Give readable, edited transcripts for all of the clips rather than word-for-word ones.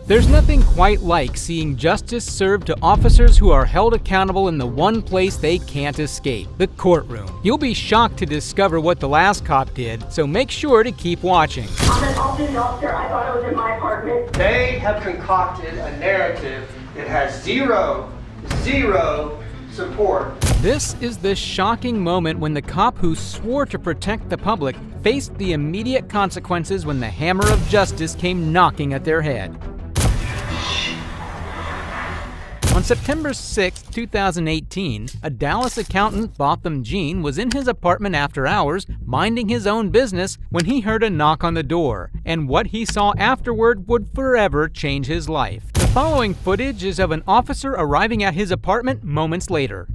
There's nothing quite like seeing justice served to officers who are held accountable in the one place they can't escape, the courtroom. You'll be shocked to discover what the last cop did, so make sure to keep watching. I'm an off-duty officer. I thought it was in my apartment. They have concocted a narrative that has zero support. This is the shocking moment when the cop who swore to protect the public faced the immediate consequences when the hammer of justice came knocking at their head. On September 6, 2018, a Dallas accountant, Botham Jean, was in his apartment after hours, minding his own business, when he heard a knock on the door, and what he saw afterward would forever change his life. The following footage is of an officer arriving at his apartment moments later.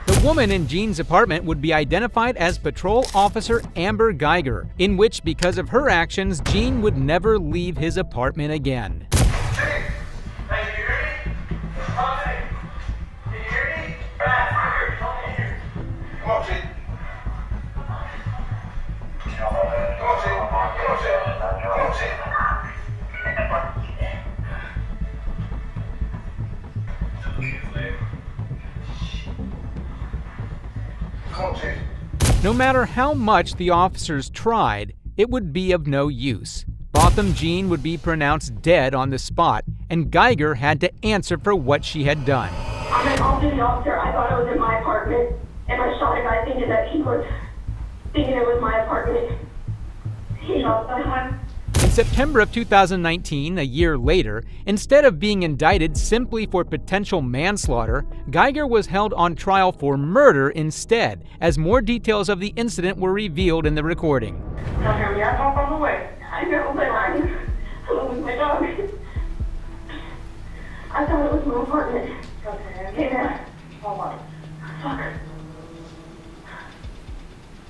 The woman in Jean's apartment would be identified as Patrol Officer Amber Guyger, in which, because of her actions, Jean would never leave his apartment again. No matter how much the officers tried, it would be of no use. Botham Jean would be pronounced dead on the spot, and Guyger had to answer for what she had done. I'm an off-duty officer. I thought it was in my apartment, and I shot a guy thinking it was my apartment. He shot someone. In September of 2019, a year later, instead of being indicted simply for potential manslaughter, Guyger was held on trial for murder instead, as more details of the incident were revealed in the recording. Don't hear me. I talk on the way. I know, but I lose my dog. I thought it was my apartment. Okay. Hey, man. Hold on. Fuck.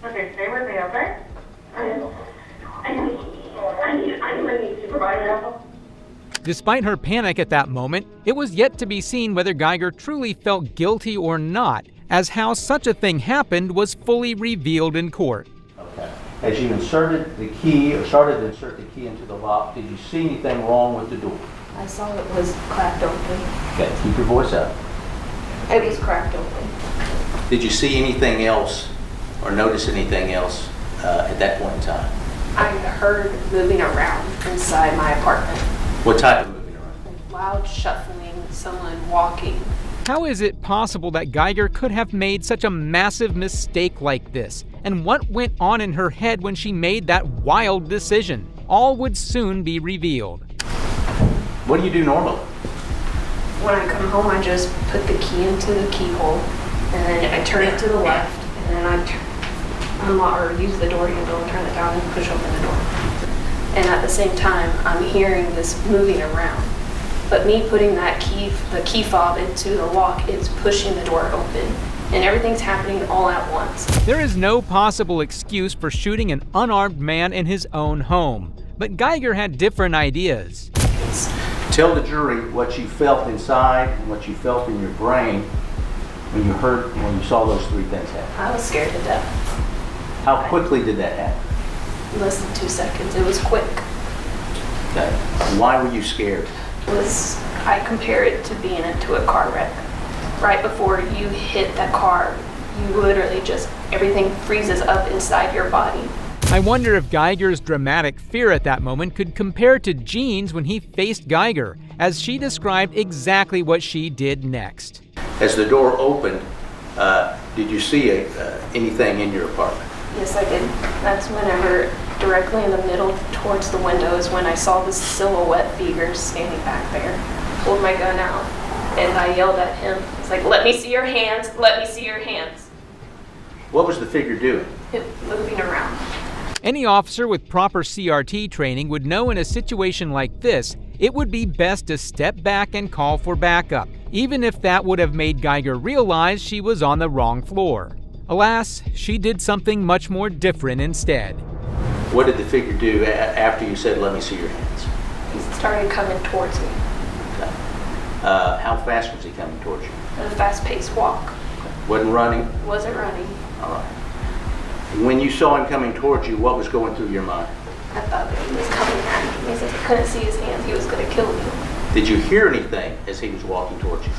Okay, stay with me, okay? I need a supervisor. Despite her panic at that moment, it was yet to be seen whether Guyger truly felt guilty or not, as how such a thing happened was fully revealed in court. Okay. As you inserted the key, or started to insert the key into the lock, did you see anything wrong with the door? I saw it was cracked open. Okay, keep your voice up. It was cracked open. Did you see anything else or notice anything else at that point in time? I heard moving around inside my apartment. What type of moving around? Loud shuffling, someone walking. How is it possible that Guyger could have made such a massive mistake like this? And what went on in her head when she made that wild decision? All would soon be revealed. What do you do normally? When I come home, I just put the key into the keyhole, and then I turn it to the left, and then I unlock or use the door handle and turn it down and push open the door. And at the same time, I'm hearing this moving around. But me putting that the key fob into the lock is pushing the door open. And everything's happening all at once. There is no possible excuse for shooting an unarmed man in his own home. But Guyger had different ideas. Tell the jury what you felt inside and what you felt in your brain when you saw those three things happen. I was scared to death. How quickly did that happen? Less than 2 seconds. It was quick. Okay. Why were you scared? I compare it to being into a car wreck. Right before you hit that car, you literally everything freezes up inside your body. I wonder if Guyger's dramatic fear at that moment could compare to Jean's when he faced Guyger, as she described exactly what she did next. As the door opened, did you see anything in your apartment? Yes, I did. That's whenever, directly in the middle towards the window, is when I saw this silhouette figure standing back there. Pulled my gun out, and I yelled at him. It's like, let me see your hands, let me see your hands. What was the figure doing? It moving around. Any officer with proper CRT training would know in a situation like this, it would be best to step back and call for backup, even if that would have made Guyger realize she was on the wrong floor. Alas, she did something much more different instead. What did the figure do after you said, "Let me see your hands"? He started coming towards me. Okay. How fast was he coming towards you? At a fast-paced walk. Wasn't running? Wasn't running. All right. When you saw him coming towards you, what was going through your mind? I thought that he was coming at me. Because if I couldn't see his hands, he was going to kill me. Did you hear anything as he was walking towards you?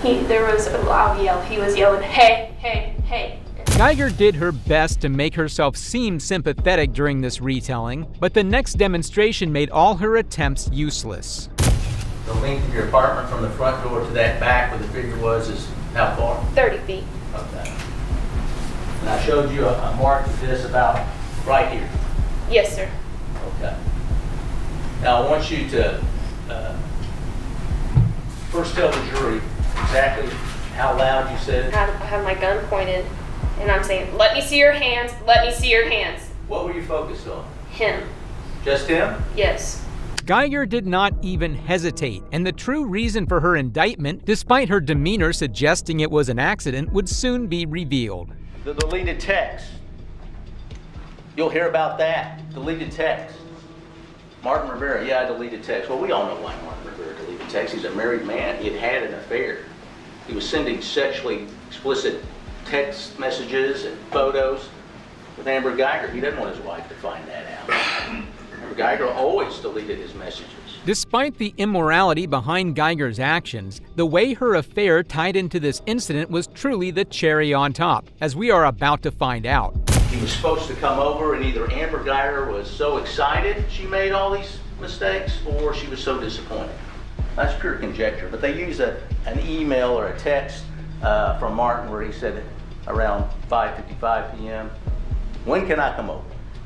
There was a loud yell. He was yelling, "Hey, hey, hey." Guyger did her best to make herself seem sympathetic during this retelling, but the next demonstration made all her attempts useless. The length of your apartment from the front door to that back where the figure was is how far? 30 feet. Okay. And I showed you a mark of this about right here. Yes, sir. Okay. Now I want you to first tell the jury exactly how loud you said it. I have my gun pointed, and I'm saying, "Let me see your hands. Let me see your hands." What were you focused on? Him. Just him? Yes. Guyger did not even hesitate, and the true reason for her indictment, despite her demeanor suggesting it was an accident, would soon be revealed. The deleted text. You'll hear about that. Deleted text. Martin Rivera, yeah, I deleted text. Well, we all know why Martin Rivera deleted text. He's a married man. He had an affair. He was sending sexually explicit text messages and photos with Amber Guyger. He doesn't want his wife to find that out. Amber Guyger always deleted his messages. Despite the immorality behind Guyger's actions, the way her affair tied into this incident was truly the cherry on top, as we are about to find out. He was supposed to come over, and either Amber Guyger was so excited she made all these mistakes, or she was so disappointed. That's pure conjecture, but they use an email or a text from Martin where he said around 5:55 p.m., "When can I come over?"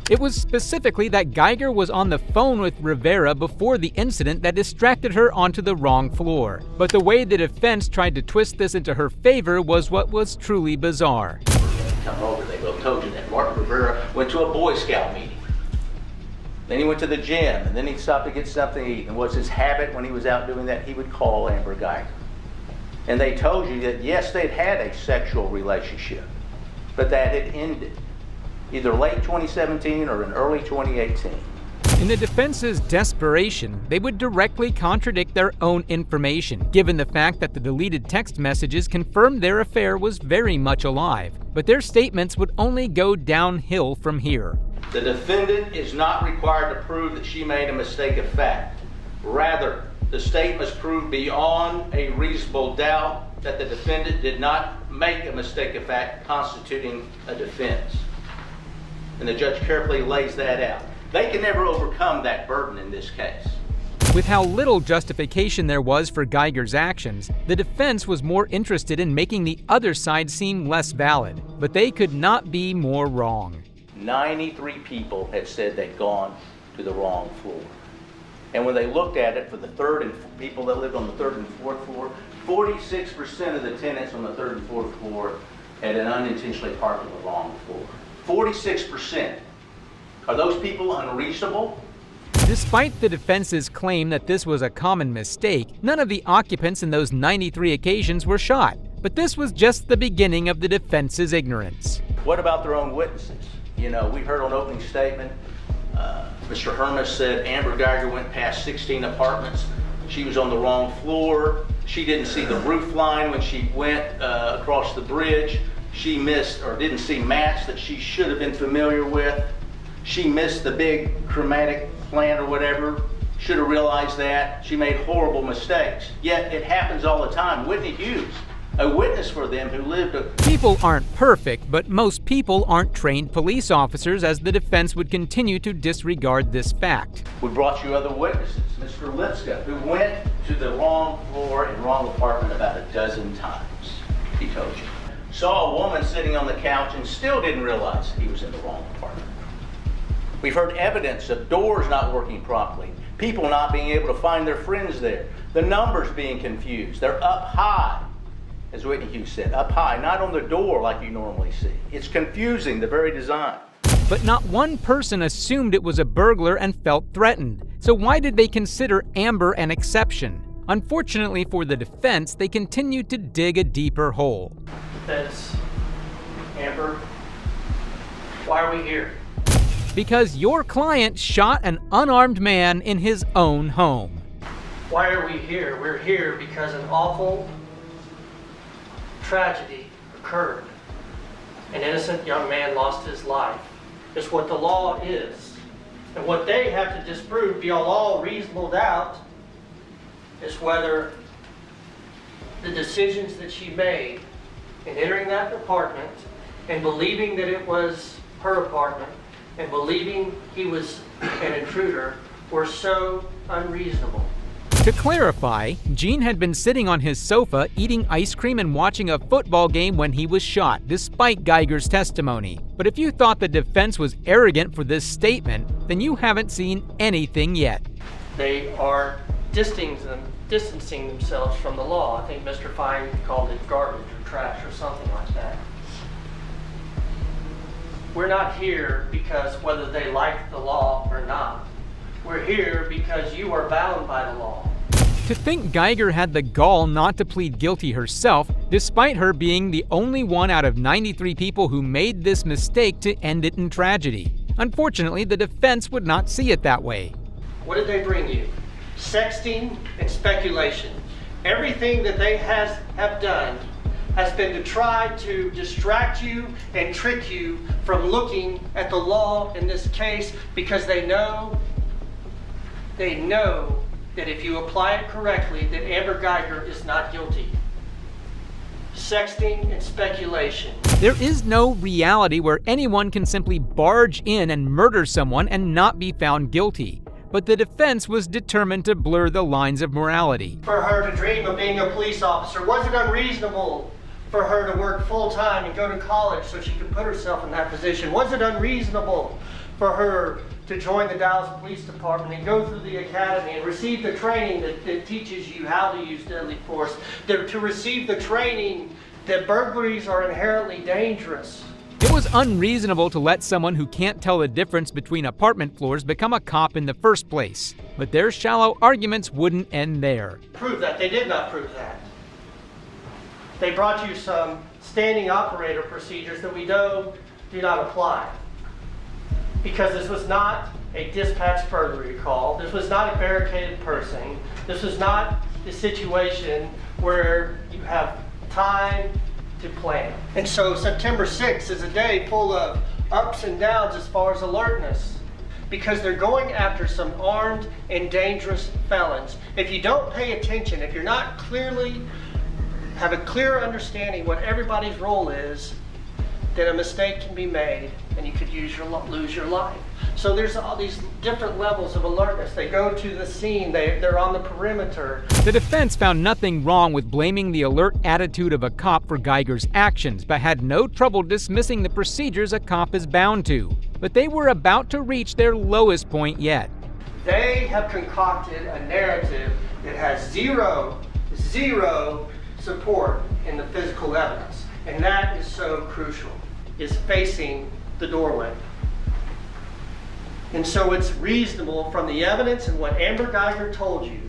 It was specifically that Guyger was on the phone with Rivera before the incident that distracted her onto the wrong floor. But the way the defense tried to twist this into her favor was what was truly bizarre. Come over, they both told you that. Martin Rivera went to a Boy Scout meeting. Then he went to the gym, and then he stopped to get something to eat. And what's his habit when he was out doing that? He would call Amber Guyger. And they told you that, yes, they'd had a sexual relationship, but that had ended either late 2017 or in early 2018. In the defense's desperation, they would directly contradict their own information, given the fact that the deleted text messages confirmed their affair was very much alive. But their statements would only go downhill from here. The defendant is not required to prove that she made a mistake of fact. Rather, the state must prove beyond a reasonable doubt that the defendant did not make a mistake of fact constituting a defense. And the judge carefully lays that out. They can never overcome that burden in this case. With how little justification there was for Guyger's actions, the defense was more interested in making the other side seem less valid. But they could not be more wrong. 93 people had said they'd gone to the wrong floor. And when they looked at it for the people that lived on the third and fourth floor, 46% of the tenants on the third and fourth floor had an unintentionally parked on the wrong floor. 46%. Are those people unreasonable? Despite the defense's claim that this was a common mistake, none of the occupants in those 93 occasions were shot. But this was just the beginning of the defense's ignorance. What about their own witnesses? You know, we heard on opening statement, Mr. Hermes said Amber Guyger went past 16 apartments. She was on the wrong floor. She didn't see the roof line when she went across the bridge. She missed or didn't see mats that she should have been familiar with. She missed the big chromatic plant or whatever. Should have realized that. She made horrible mistakes. Yet it happens all the time. Whitney Hughes, a witness for them who lived a... People aren't perfect, but most people aren't trained police officers, as the defense would continue to disregard this fact. We brought you other witnesses. Mr. Lipska, who went to the wrong floor and wrong apartment about a dozen times, he told you. Saw a woman sitting on the couch and still didn't realize he was in the wrong apartment. We've heard evidence of doors not working properly, people not being able to find their friends there, the numbers being confused. They're up high, as Whitney Hughes said, up high, not on the door like you normally see. It's confusing, the very design. But not one person assumed it was a burglar and felt threatened. So why did they consider Amber an exception? Unfortunately for the defense, they continued to dig a deeper hole. Because Amber, why are we here? Because your client shot an unarmed man in his own home. Why are we here? We're here because an awful tragedy occurred. An innocent young man lost his life. It's what the law is. And what they have to disprove beyond all reasonable doubt is whether the decisions that she made in entering that apartment and believing that it was her apartment and believing he was an intruder were so unreasonable. To clarify, Gene had been sitting on his sofa eating ice cream and watching a football game when he was shot, despite Guyger's testimony. But if you thought the defense was arrogant for this statement, then you haven't seen anything yet. They are distancing themselves from the law. I think Mr. Fine called it garbage or trash or something like that. We're not here because whether they like the law or not. We're here because you are bound by the law. To think Guyger had the gall not to plead guilty herself, despite her being the only one out of 93 people who made this mistake to end it in tragedy. Unfortunately, the defense would not see it that way. What did they bring you? Sexting and speculation. Everything that they have done has been to try to distract you and trick you from looking at the law in this case, because they know that if you apply it correctly, that Amber Guyger is not guilty. Sexting and speculation. There is no reality where anyone can simply barge in and murder someone and not be found guilty. But the defense was determined to blur the lines of morality. For her to dream of being a police officer, was it unreasonable for her to work full-time and go to college so she could put herself in that position? Was it unreasonable for her to join the Dallas Police Department and go through the academy and receive the training that teaches you how to use deadly force, to receive the training that burglaries are inherently dangerous? It was unreasonable to let someone who can't tell the difference between apartment floors become a cop in the first place. But their shallow arguments wouldn't end there. Prove that. They did not prove that. They brought you some standing operator procedures that we know do not apply. Because this was not a dispatch burglary call. This was not a barricaded person. This was not a situation where you have time to plan. And so September 6th is a day full of ups and downs as far as alertness, because they're going after some armed and dangerous felons. If you don't pay attention, if you're not have a clear understanding what everybody's role is, then a mistake can be made and you could lose your life. So there's all these different levels of alertness. They go to the scene, they're on the perimeter. The defense found nothing wrong with blaming the alert attitude of a cop for Guyger's actions, but had no trouble dismissing the procedures a cop is bound to. But they were about to reach their lowest point yet. They have concocted a narrative that has zero support in the physical evidence. And that is so crucial, is facing the doorway. And so it's reasonable from the evidence and what Amber Guyger told you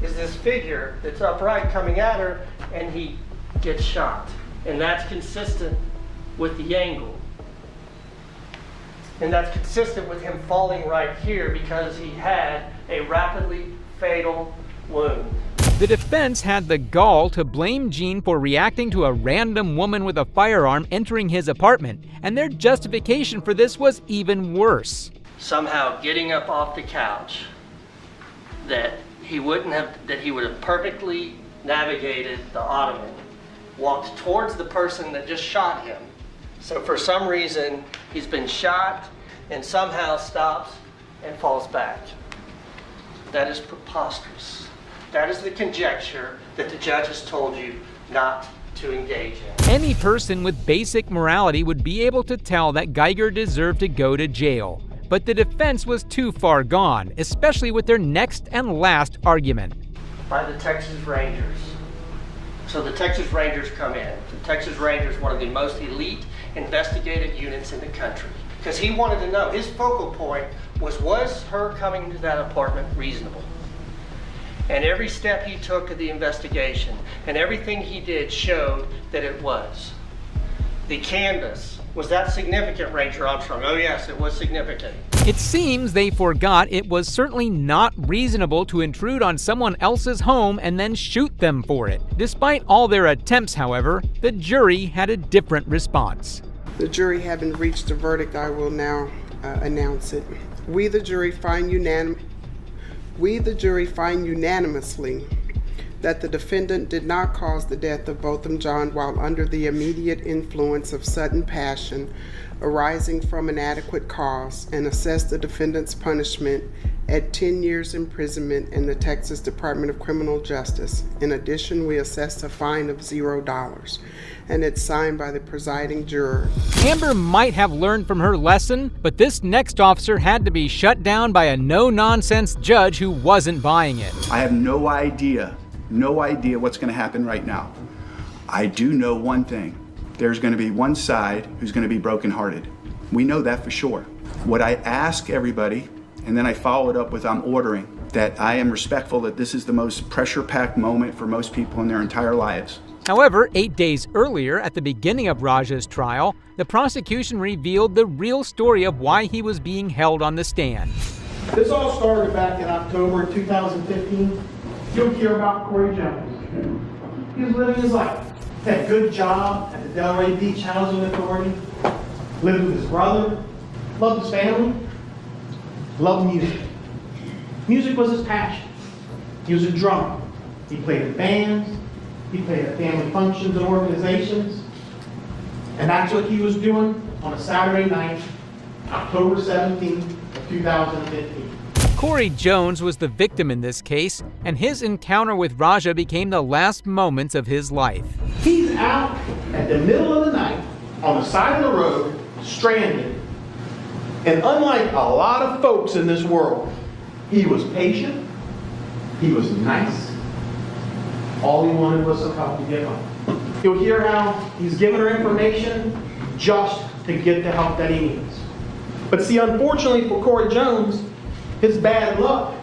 is this figure that's upright coming at her and he gets shot. And that's consistent with the angle. And that's consistent with him falling right here because he had a rapidly fatal wound. The defense had the gall to blame Gene for reacting to a random woman with a firearm entering his apartment, and their justification for this was even worse. Somehow getting up off the couch, that he would have perfectly navigated the ottoman, walked towards the person that just shot him. So for some reason, he's been shot and somehow stops and falls back. That is preposterous. That is the conjecture that the judge has told you not to engage in. Any person with basic morality would be able to tell that Guyger deserved to go to jail. But the defense was too far gone, especially with their next and last argument. By the Texas Rangers. So the Texas Rangers come in. The Texas Rangers, one of the most elite investigative units in the country. Because he wanted to know, his focal point was her coming to that apartment reasonable? And every step he took of the investigation and everything he did showed that it was. The canvas, was that significant, Ranger Armstrong? Oh yes, it was significant. It seems they forgot it was certainly not reasonable to intrude on someone else's home and then shoot them for it. Despite all their attempts, however, the jury had a different response. The jury having reached a verdict, I will now announce it. We, the jury, find unanimously that the defendant did not cause the death of Botham Jean while under the immediate influence of sudden passion arising from inadequate cause, and assess the defendant's punishment at 10 years imprisonment in the Texas Department of Criminal Justice. In addition, we assess a fine of $0, and it's signed by the presiding juror. Amber might have learned from her lesson, but this next officer had to be shut down by a no-nonsense judge who wasn't buying it. I have no idea what's going to happen right now. I do know one thing. There's going to be one side who's going to be brokenhearted. We know that for sure. What I ask everybody, and then I follow it up with I'm ordering, that I am respectful that this is the most pressure-packed moment for most people in their entire lives. However, 8 days earlier, at the beginning of Raja's trial, the prosecution revealed the real story of why he was being held on the stand. This all started back in October 2015. You'll hear about Corey Jones. He was living his life. Had a good job at the Delray Beach Housing Authority. Lived with his brother. Loved his family. Loved music. Music was his passion. He was a drummer. He played in bands. He played at family functions and organizations. And that's what he was doing on a Saturday night, October 17th of 2015. Corey Jones was the victim in this case, and his encounter with Raja became the last moments of his life. He's out at the middle of the night on the side of the road, stranded. And unlike a lot of folks in this world, he was patient, he was nice. All he wanted was some help to get home. You'll hear how he's giving her information just to get the help that he needs. But see, unfortunately for Corey Jones, his bad luck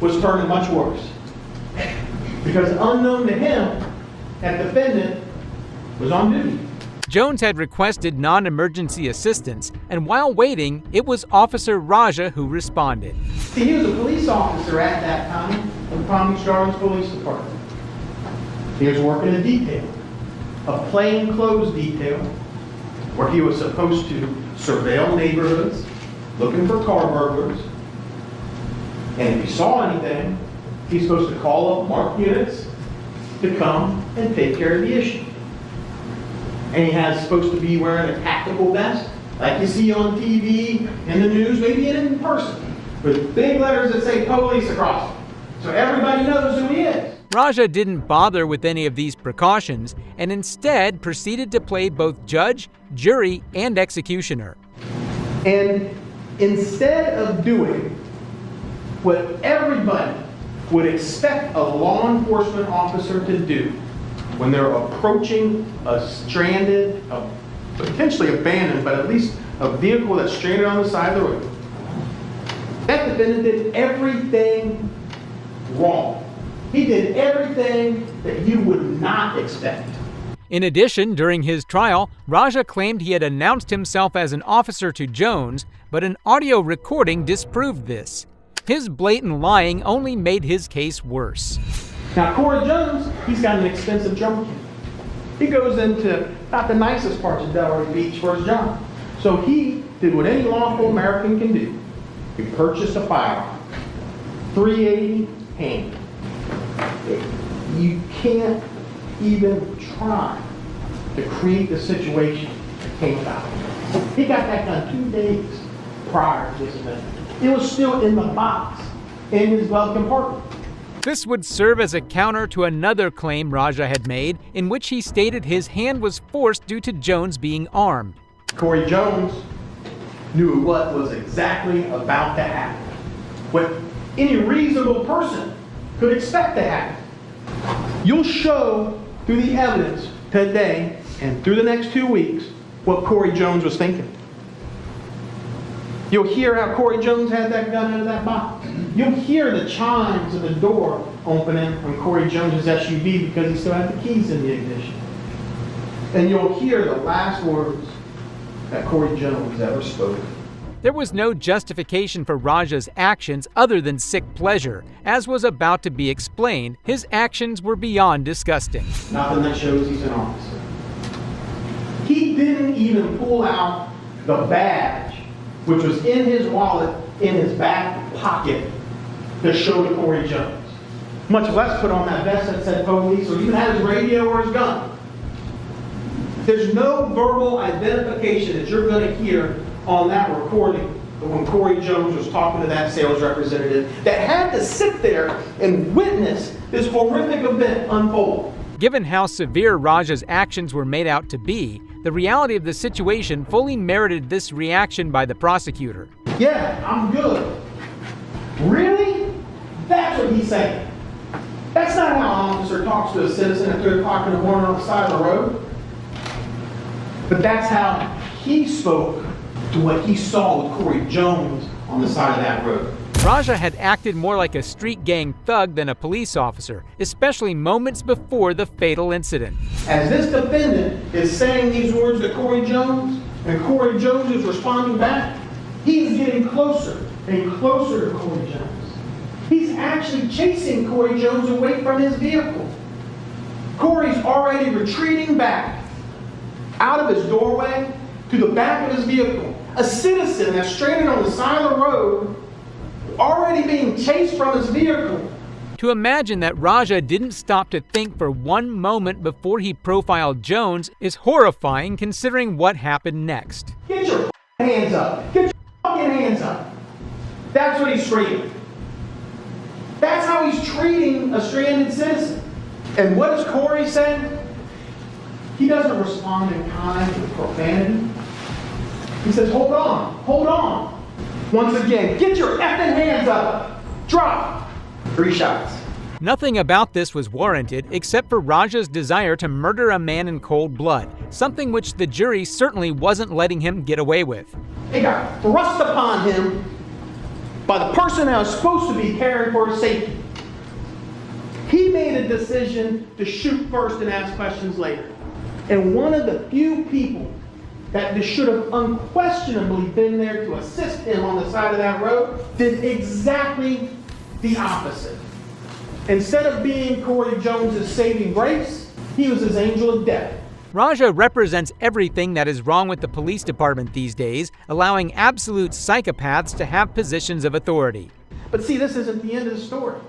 was turning much worse. Because unknown to him, that defendant was on duty. Jones had requested non-emergency assistance, and while waiting, it was Officer Raja who responded. See, he was a police officer at that time in the Palm Beach Gardens Police Department. He was working a detail, a plainclothes detail, where he was supposed to surveil neighborhoods, looking for car burglars. And if he saw anything, he's supposed to call up marked units to come and take care of the issue. And he has supposed to be wearing a tactical vest, like you see on TV, in the news, maybe in person, with big letters that say police across it, so everybody knows who he is. Raja didn't bother with any of these precautions, and instead proceeded to play both judge, jury, and executioner. And instead of doing what everybody would expect a law enforcement officer to do when they're approaching a stranded, potentially abandoned, but at least a vehicle that's stranded on the side of the road, that defendant did everything wrong. He did everything that you would not expect. In addition, during his trial, Raja claimed he had announced himself as an officer to Jones, but an audio recording disproved this. His blatant lying only made his case worse. Now, Corey Jones, he's got an expensive drum kit. He goes into not the nicest parts of Delray Beach for his job. So he did what any lawful American can do. He purchased a firearm, .380 handgun. You can't even try to create the situation that came about. He got that done 2 days prior to this event. It was still in the box in his glove compartment. This would serve as a counter to another claim Raja had made, in which he stated his hand was forced due to Jones being armed. Corey Jones knew what was exactly about to happen. What any reasonable person could expect to happen. You'll show through the evidence today and through the next 2 weeks what Corey Jones was thinking. You'll hear how Corey Jones had that gun out of that box. You'll hear the chimes of the door opening on Corey Jones' SUV because he still had the keys in the ignition. And you'll hear the last words that Corey Jones ever spoke. There was no justification for Raja's actions other than sick pleasure. As was about to be explained, his actions were beyond disgusting. Nothing that shows he's an officer. He didn't even pull out the badge, which was in his wallet, in his back pocket, to show to Corey Jones. Much less put on that vest that said police, or even had his radio or his gun. There's no verbal identification that you're going to hear on that recording when Corey Jones was talking to that sales representative that had to sit there and witness this horrific event unfold. Given how severe Raja's actions were made out to be, the reality of the situation fully merited this reaction by the prosecutor. Yeah, I'm good. Really? That's what he's saying. That's not how an officer talks to a citizen at 3 o'clock in the morning on the side of the road. But that's how he spoke to what he saw with Corey Jones on the side of that road. Raja had acted more like a street gang thug than a police officer, especially moments before the fatal incident. As this defendant is saying these words to Corey Jones, and Corey Jones is responding back, he's getting closer and closer to Corey Jones. He's actually chasing Corey Jones away from his vehicle. Corey's already retreating back out of his doorway to the back of his vehicle. A citizen that's stranded on the side of the road, already being chased from his vehicle. To imagine that Raja didn't stop to think for one moment before he profiled Jones is horrifying considering what happened next. Get your hands up. Get your hands up. That's what he's screaming. That's how he's treating a stranded citizen. And what does Corey say? He doesn't respond in kind with profanity. He says, hold on, hold on. Once again, get your effing hands up. Drop. 3 shots. Nothing about this was warranted except for Raja's desire to murder a man in cold blood, something which the jury certainly wasn't letting him get away with. They got thrust upon him by the person that was supposed to be caring for his safety. He made a decision to shoot first and ask questions later. And one of the few people that should have unquestionably been there to assist him on the side of that road did exactly the opposite. Instead of being Corey Jones' saving grace, he was his angel of death. Raja represents everything that is wrong with the police department these days, allowing absolute psychopaths to have positions of authority. But see, this isn't the end of the story.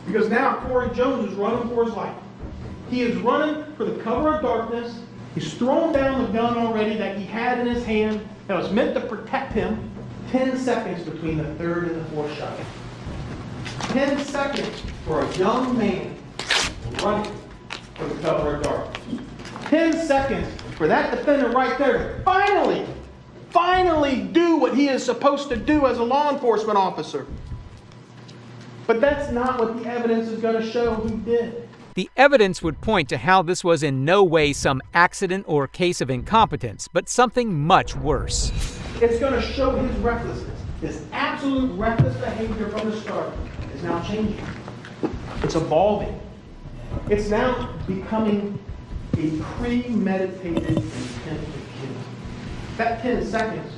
Because now Corey Jones is running for his life. He is running for the cover of darkness. He's thrown down the gun already that he had in his hand that was meant to protect him. 10 seconds between the third and the fourth shot. 10 seconds for a young man running for the cover of darkness. 10 seconds for that defendant right there to finally do what he is supposed to do as a law enforcement officer. But that's not what the evidence is going to show he did. The evidence would point to how this was in no way some accident or case of incompetence, but something much worse. It's going to show his recklessness. His absolute reckless behavior from the start is now changing. It's evolving. It's now becoming a premeditated intent to kill. That 10 seconds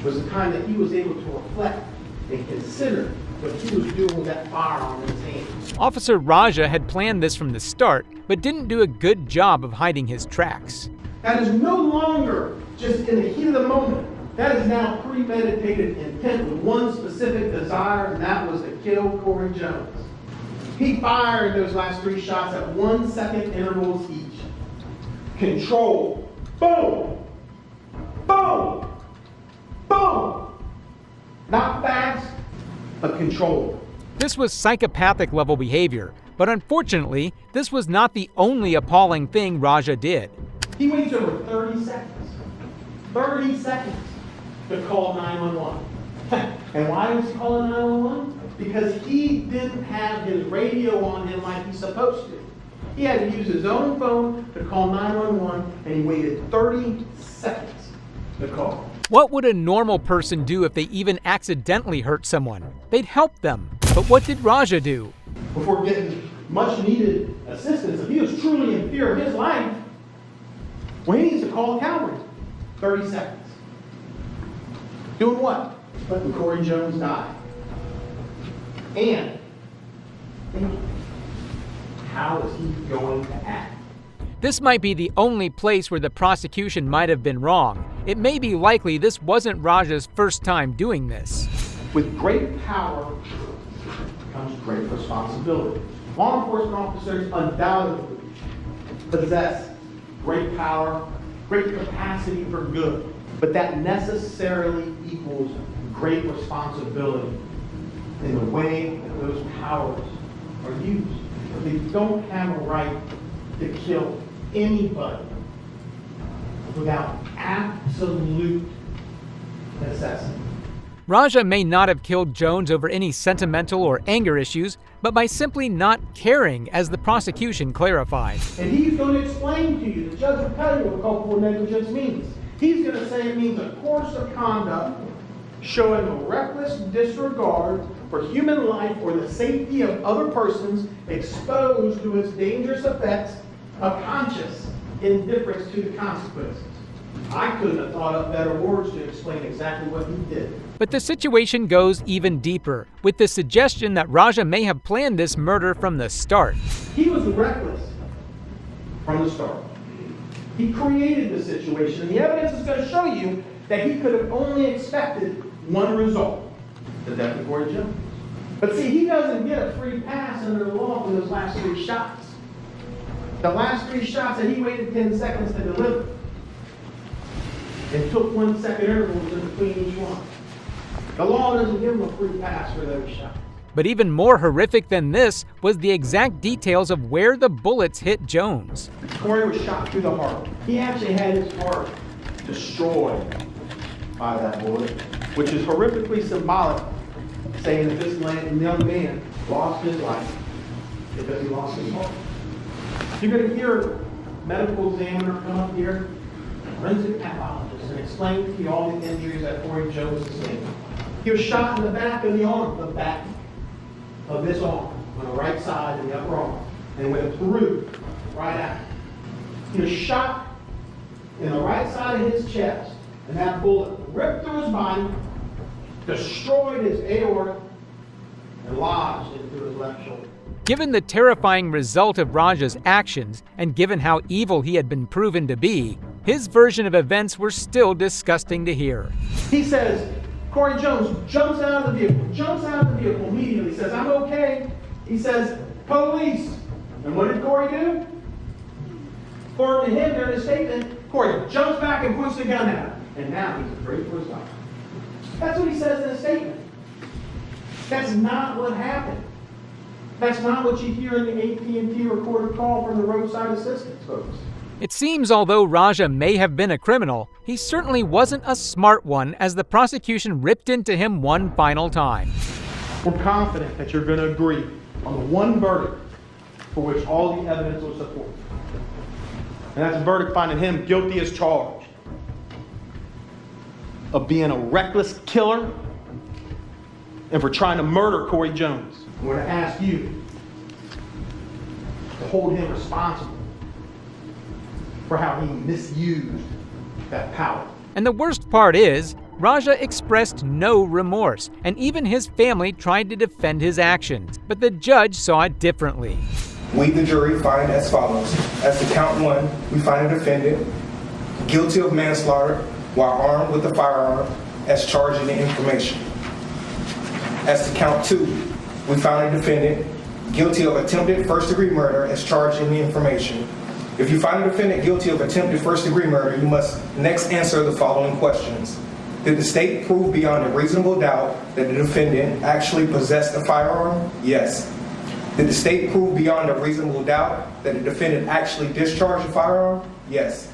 was the time that he was able to reflect and consider what he was doing with that firearm in his hand. Officer Raja had planned this from the start, but didn't do a good job of hiding his tracks. That is no longer just in the heat of the moment. That is now premeditated intent with one specific desire, and that was to kill Corey Jones. He fired those last 3 shots at 1 second intervals each. Control. Boom. Boom. Boom. Not fast, but controlled. This was psychopathic level behavior, but unfortunately, this was not the only appalling thing Raja did. He waits over 30 seconds. 30 seconds to call 911. And why was he calling 911? Because he didn't have his radio on him like he's supposed to. He had to use his own phone to call 911, and he waited 30 seconds to call. What would a normal person do if they even accidentally hurt someone? They'd help them. But what did Raja do? Before getting much needed assistance, if he was truly in fear of his life, Well, he needs to call a cavalry. 30 seconds. Doing what? Letting Corey Jones die. And how is he going to act? This might be the only place where the prosecution might have been wrong. It may be likely this wasn't Raja's first time doing this. With great power comes great responsibility. Law enforcement officers undoubtedly possess great power, great capacity for good, but that necessarily equals great responsibility in the way that those powers are used. They don't have a right to kill anybody without absolute necessity. Raja may not have killed Jones over any sentimental or anger issues, but by simply not caring, as the prosecution clarified. And he's going to explain to you, the judge will tell you what culpable negligence means. He's going to say it means a course of conduct showing a reckless disregard for human life or the safety of other persons exposed to its dangerous effects of conscious indifference to the consequences. I couldn't have thought up better words to explain exactly what he did. But the situation goes even deeper, with the suggestion that Raja may have planned this murder from the start. He was reckless from the start. He created the situation, and the evidence is going to show you that he could have only expected one result: the death of Corey Jones. But see, he doesn't get a free pass under the law for those last 3 shots. The last 3 shots that he waited 10 seconds to deliver, and took 1 second intervals in between each one. The law doesn't give him a free pass for those shots. But even more horrific than this was the exact details of where the bullets hit Jones. Corey was shot through the heart. He actually had his heart destroyed by that bullet, which is horrifically symbolic, saying that this young man lost his life because he lost his heart. You're going to hear a medical examiner come up here, forensic pathologist, and explain to you all the injuries that Corey Jones sustained. He was shot in the back of the arm, the back of this arm, on the right side of the upper arm, and went through right after. He was shot in the right side of his chest, and that bullet ripped through his body, destroyed his aorta, and lodged into his left shoulder. Given the terrifying result of Raja's actions, and given how evil he had been proven to be, his version of events were still disgusting to hear. He says, Corey Jones jumps out of the vehicle immediately. He says, I'm okay. He says, police. And what did Corey do? According to him, during his statement, Corey jumps back and puts the gun at him. And now he's afraid for his life. That's what he says in his statement. That's not what happened. That's not what you hear in the AT&T recorded call from the roadside assistance folks. It seems although Raja may have been a criminal, he certainly wasn't a smart one, as the prosecution ripped into him one final time. We're confident that you're going to agree on the one verdict for which all the evidence will support. And that's a verdict finding him guilty as charged of being a reckless killer and for trying to murder Corey Jones. We're going to ask you to hold him responsible for how he misused that power. And the worst part is, Raja expressed no remorse, and even his family tried to defend his actions. But the judge saw it differently. We, the jury, find as follows. As to count 1, we find a defendant guilty of manslaughter while armed with a firearm as charged in the information. As to count 2, we found a defendant guilty of attempted first-degree murder as charged in the information. If you find a defendant guilty of attempted first-degree murder, you must next answer the following questions. Did the state prove beyond a reasonable doubt that the defendant actually possessed a firearm? Yes. Did the state prove beyond a reasonable doubt that the defendant actually discharged a firearm? Yes.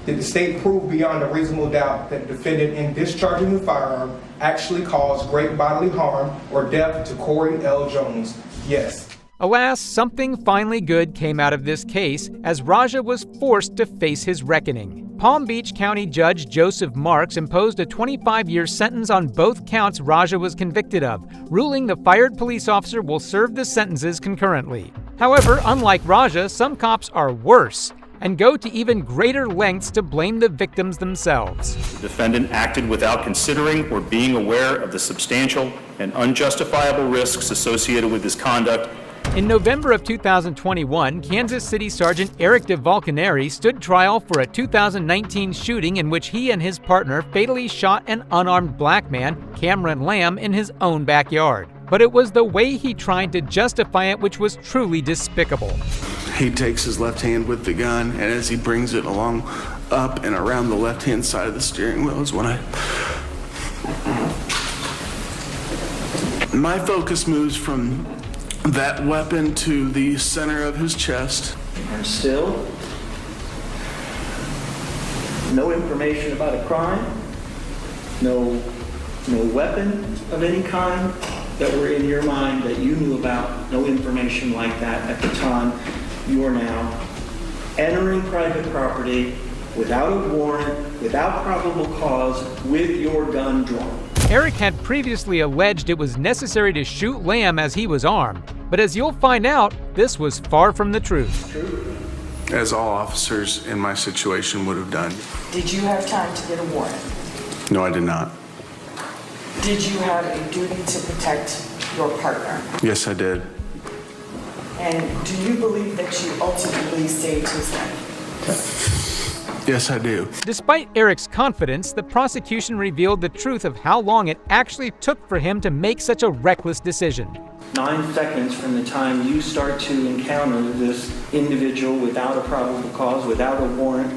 Did the state prove beyond a reasonable doubt that the defendant, in discharging the firearm, actually caused great bodily harm or death to Corey L. Jones? Yes. Alas, something finally good came out of this case, as Raja was forced to face his reckoning. Palm Beach County Judge Joseph Marks imposed a 25-year sentence on both counts Raja was convicted of, ruling the fired police officer will serve the sentences concurrently. However, unlike Raja, some cops are worse, and go to even greater lengths to blame the victims themselves. The defendant acted without considering or being aware of the substantial and unjustifiable risks associated with his conduct. In November of 2021, Kansas City Sergeant Eric Devalkenaere stood trial for a 2019 shooting in which he and his partner fatally shot an unarmed black man, Cameron Lamb, in his own backyard. But it was the way he tried to justify it which was truly despicable. He takes his left hand with the gun, and as he brings it along up and around the left-hand side of the steering wheel is when my focus moves from that weapon to the center of his chest. And still, no information about a crime, no weapon of any kind that were in your mind that you knew about, no information like that at the time. You are now entering private property without a warrant, without probable cause, with your gun drawn. Eric had previously alleged it was necessary to shoot Lamb as he was armed, but as you'll find out, this was far from the truth. As all officers in my situation would have done. Did you have time to get a warrant? No, I did not. Did you have a duty to protect your partner? Yes, I did. And do you believe that you ultimately saved his life? Yes, I do. Despite Eric's confidence, the prosecution revealed the truth of how long it actually took for him to make such a reckless decision. 9 seconds from the time you start to encounter this individual without a probable cause, without a warrant,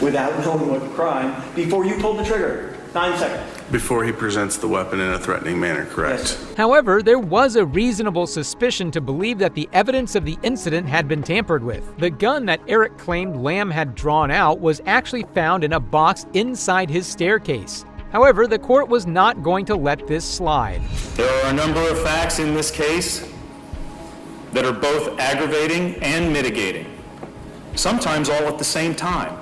without knowing what crime, before you pull the trigger. 9 seconds. Before he presents the weapon in a threatening manner, correct? Yes. However, there was a reasonable suspicion to believe that the evidence of the incident had been tampered with. The gun that Eric claimed Lamb had drawn out was actually found in a box inside his staircase. However, the court was not going to let this slide. There are a number of facts in this case that are both aggravating and mitigating, sometimes all at the same time.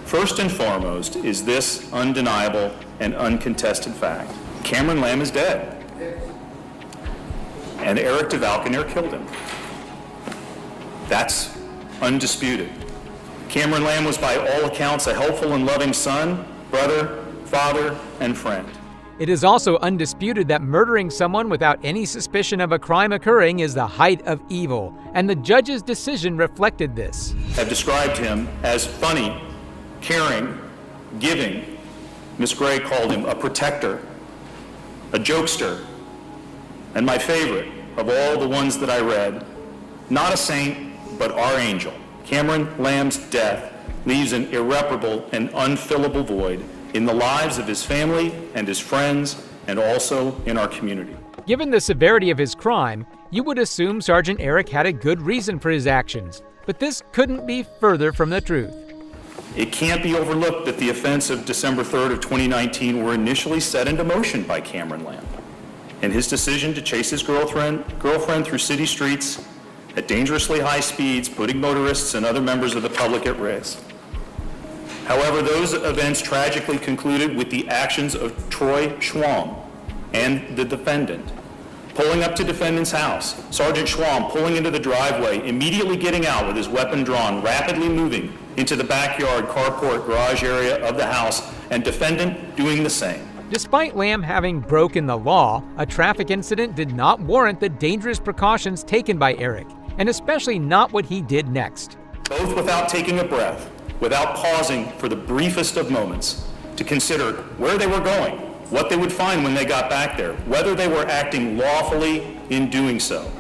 First and foremost is this undeniable and uncontested fact. Cameron Lamb is dead, and Eric Devalkenaere killed him. That's undisputed. Cameron Lamb was by all accounts a helpful and loving son, brother, father, and friend. It is also undisputed that murdering someone without any suspicion of a crime occurring is the height of evil, and the judge's decision reflected this. Have described him as funny, caring, giving. Miss Gray called him a protector, a jokester, and my favorite of all the ones that I read, not a saint, but our angel. Cameron Lamb's death leaves an irreparable and unfillable void in the lives of his family and his friends, and also in our community. Given the severity of his crime, you would assume Sergeant Eric had a good reason for his actions, but this couldn't be further from the truth. It can't be overlooked that the events of December 3rd of 2019 were initially set into motion by Cameron Lamb, and his decision to chase his girlfriend through city streets at dangerously high speeds, putting motorists and other members of the public at risk. However, those events tragically concluded with the actions of Troy Schwam and the defendant. Pulling up to defendant's house, Sergeant Schwam pulling into the driveway, immediately getting out with his weapon drawn, rapidly moving into the backyard, carport, garage area of the house, and defendant doing the same. Despite Lamb having broken the law, a traffic incident did not warrant the dangerous precautions taken by Eric, and especially not what he did next. Both without taking a breath, without pausing for the briefest of moments to consider where they were going, what they would find when they got back there, whether they were acting lawfully in doing so,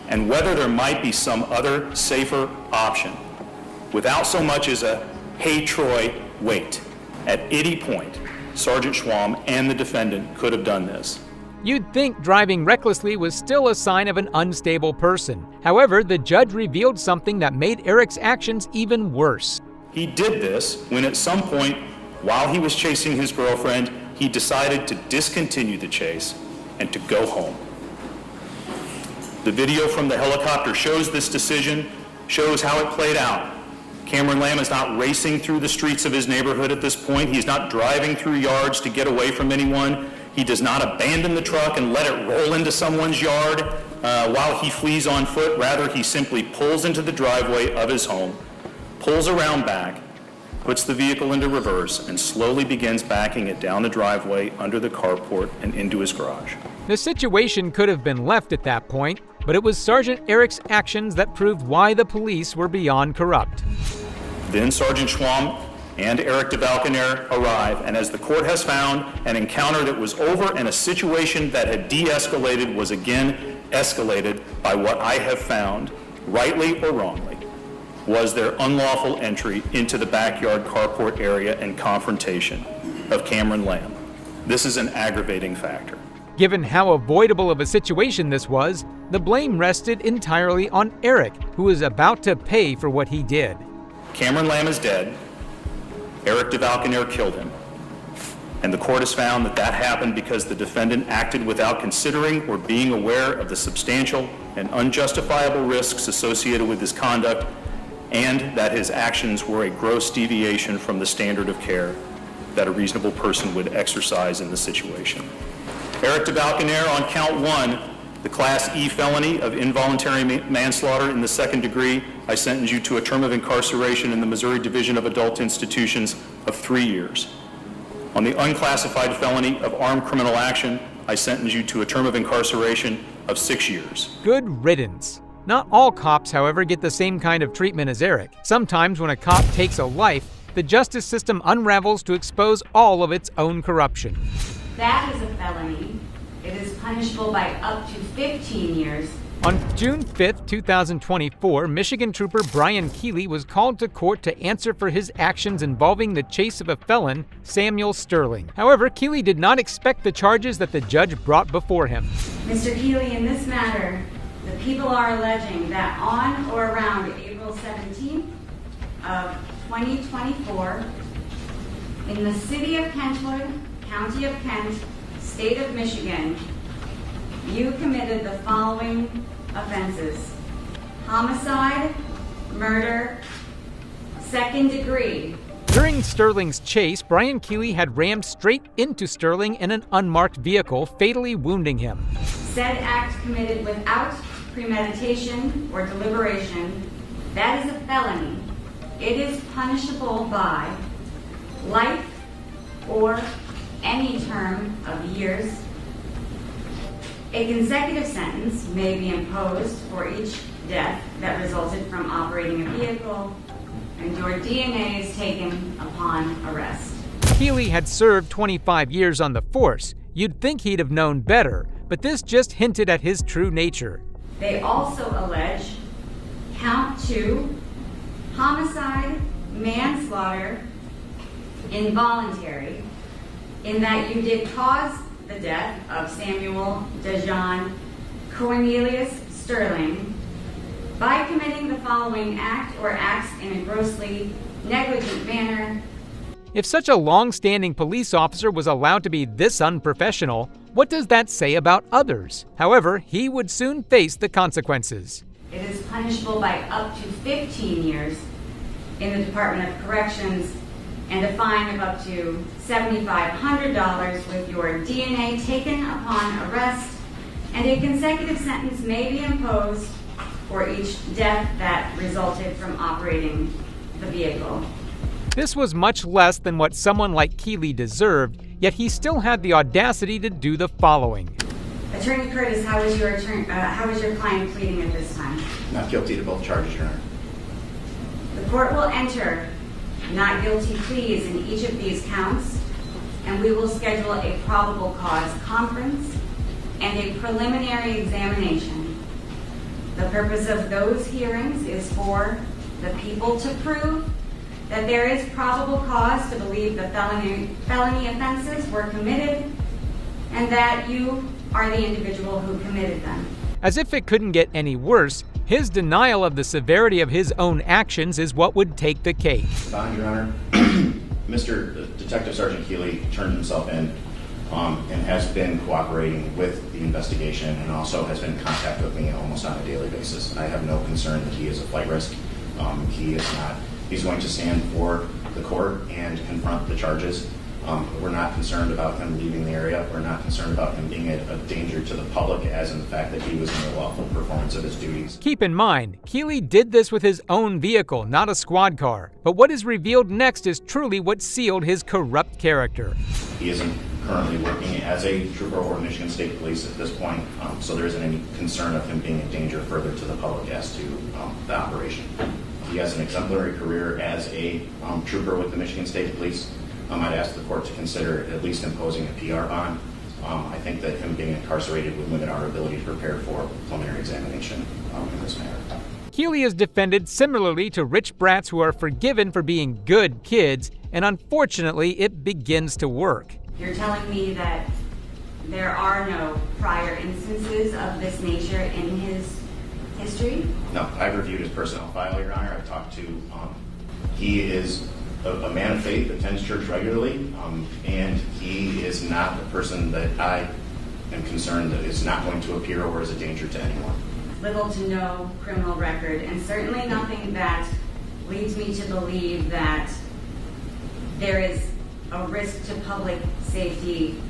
and whether there might be some other safer option, without so much as a, "Hey Troy, wait." At any point, Sergeant Schwam and the defendant could have done this. You'd think driving recklessly was still a sign of an unstable person. However, the judge revealed something that made Eric's actions even worse. He did this when at some point, while he was chasing his girlfriend, he decided to discontinue the chase and to go home. The video from the helicopter shows this decision, shows how it played out. Cameron Lamb is not racing through the streets of his neighborhood at this point. He's not driving through yards to get away from anyone. He does not abandon the truck and let it roll into someone's yard. while he flees on foot. Rather, he simply pulls into the driveway of his home, pulls around back, puts the vehicle into reverse, and slowly begins backing it down the driveway, under the carport, and into his garage. The situation could have been left at that point, but it was Sergeant Eric's actions that proved why the police were beyond corrupt. Then Sergeant Schwam and Eric Devalkenaere arrive, and as the court has found, an encounter that was over and a situation that had de-escalated was again escalated by what I have found, rightly or wrongly, was their unlawful entry into the backyard carport area and confrontation of Cameron Lamb. This is an aggravating factor. Given how avoidable of a situation this was, the blame rested entirely on Eric, who was about to pay for what he did. Cameron Lamb is dead. Eric Devalkenaere killed him. And the court has found that that happened because the defendant acted without considering or being aware of the substantial and unjustifiable risks associated with his conduct, and that his actions were a gross deviation from the standard of care that a reasonable person would exercise in the situation. Eric Devalkenaere, on count 1, the Class E felony of involuntary manslaughter in the second degree, I sentence you to a term of incarceration in the Missouri Division of Adult Institutions of 3 years. On the unclassified felony of armed criminal action, I sentence you to a term of incarceration of 6 years. Good riddance. Not all cops, however, get the same kind of treatment as Eric. Sometimes when a cop takes a life, the justice system unravels to expose all of its own corruption. That is a felony. It is punishable by up to 15 years. On June 5, 2024, Michigan trooper Brian Keeley was called to court to answer for his actions involving the chase of a felon, Samuel Sterling. However, Keeley did not expect the charges that the judge brought before him. Mr. Keeley, in this matter, the people are alleging that on or around April 17th of 2024, in the city of Kentwood, county of Kent, state of Michigan, you committed the following offenses: homicide, murder, second degree. During Sterling's chase, Brian Keeley had rammed straight into Sterling in an unmarked vehicle, fatally wounding him. Said act committed without premeditation or deliberation, that is a felony. It is punishable by life or any term of years. A consecutive sentence may be imposed for each death that resulted from operating a vehicle, and your DNA is taken upon arrest. Keeley had served 25 years on the force. You'd think he'd have known better, but this just hinted at his true nature. They also allege count 2, homicide, manslaughter, involuntary, in that you did cause the death of Samuel DeJohn Cornelius Sterling by committing the following act or acts in a grossly negligent manner. If such a long-standing police officer was allowed to be this unprofessional, what does that say about others? However, he would soon face the consequences. It is punishable by up to 15 years in the Department of Corrections and a fine of up to $7,500 with your DNA taken upon arrest, and a consecutive sentence may be imposed for each death that resulted from operating the vehicle. This was much less than what someone like Keeley deserved, yet he still had the audacity to do the following. Attorney Curtis, how is your client pleading at this time? Not guilty to both charges, Your Honor. The court will enter not guilty pleas in each of these counts, and we will schedule a probable cause conference and a preliminary examination. The purpose of those hearings is for the people to prove that there is probable cause to believe the felony offenses were committed and that you are the individual who committed them. As if it couldn't get any worse, his denial of the severity of his own actions is what would take the case. Bond, Your Honor. Mr. Detective Sergeant Keeley turned himself in and has been cooperating with the investigation and also has been in contact with me almost on a daily basis. I have no concern that he is a flight risk. He is not. He's going to stand for the court and confront the charges. We're not concerned about him leaving the area. We're not concerned about him being a danger to the public, as in the fact that he was in the lawful performance of his duties. Keep in mind, Keeley did this with his own vehicle, not a squad car. But what is revealed next is truly what sealed his corrupt character. He isn't currently working as a trooper or Michigan State Police at this point, so there isn't any concern of him being a danger further to the public as to the operation. He has an exemplary career as a trooper with the Michigan State Police. I'd ask the court to consider at least imposing a PR bond. I think that him being incarcerated would limit our ability to prepare for preliminary examination in this matter. Keeley is defended similarly to rich brats who are forgiven for being good kids, and unfortunately, it begins to work. You're telling me that there are no prior instances of this nature in his history? No, I've reviewed his personnel file, Your Honor. I've talked to, he is a man of faith, attends church regularly, and he is not a person that I am concerned that is not going to appear or is a danger to anyone. Little to no criminal record, and certainly nothing that leads me to believe that there is a risk to public safety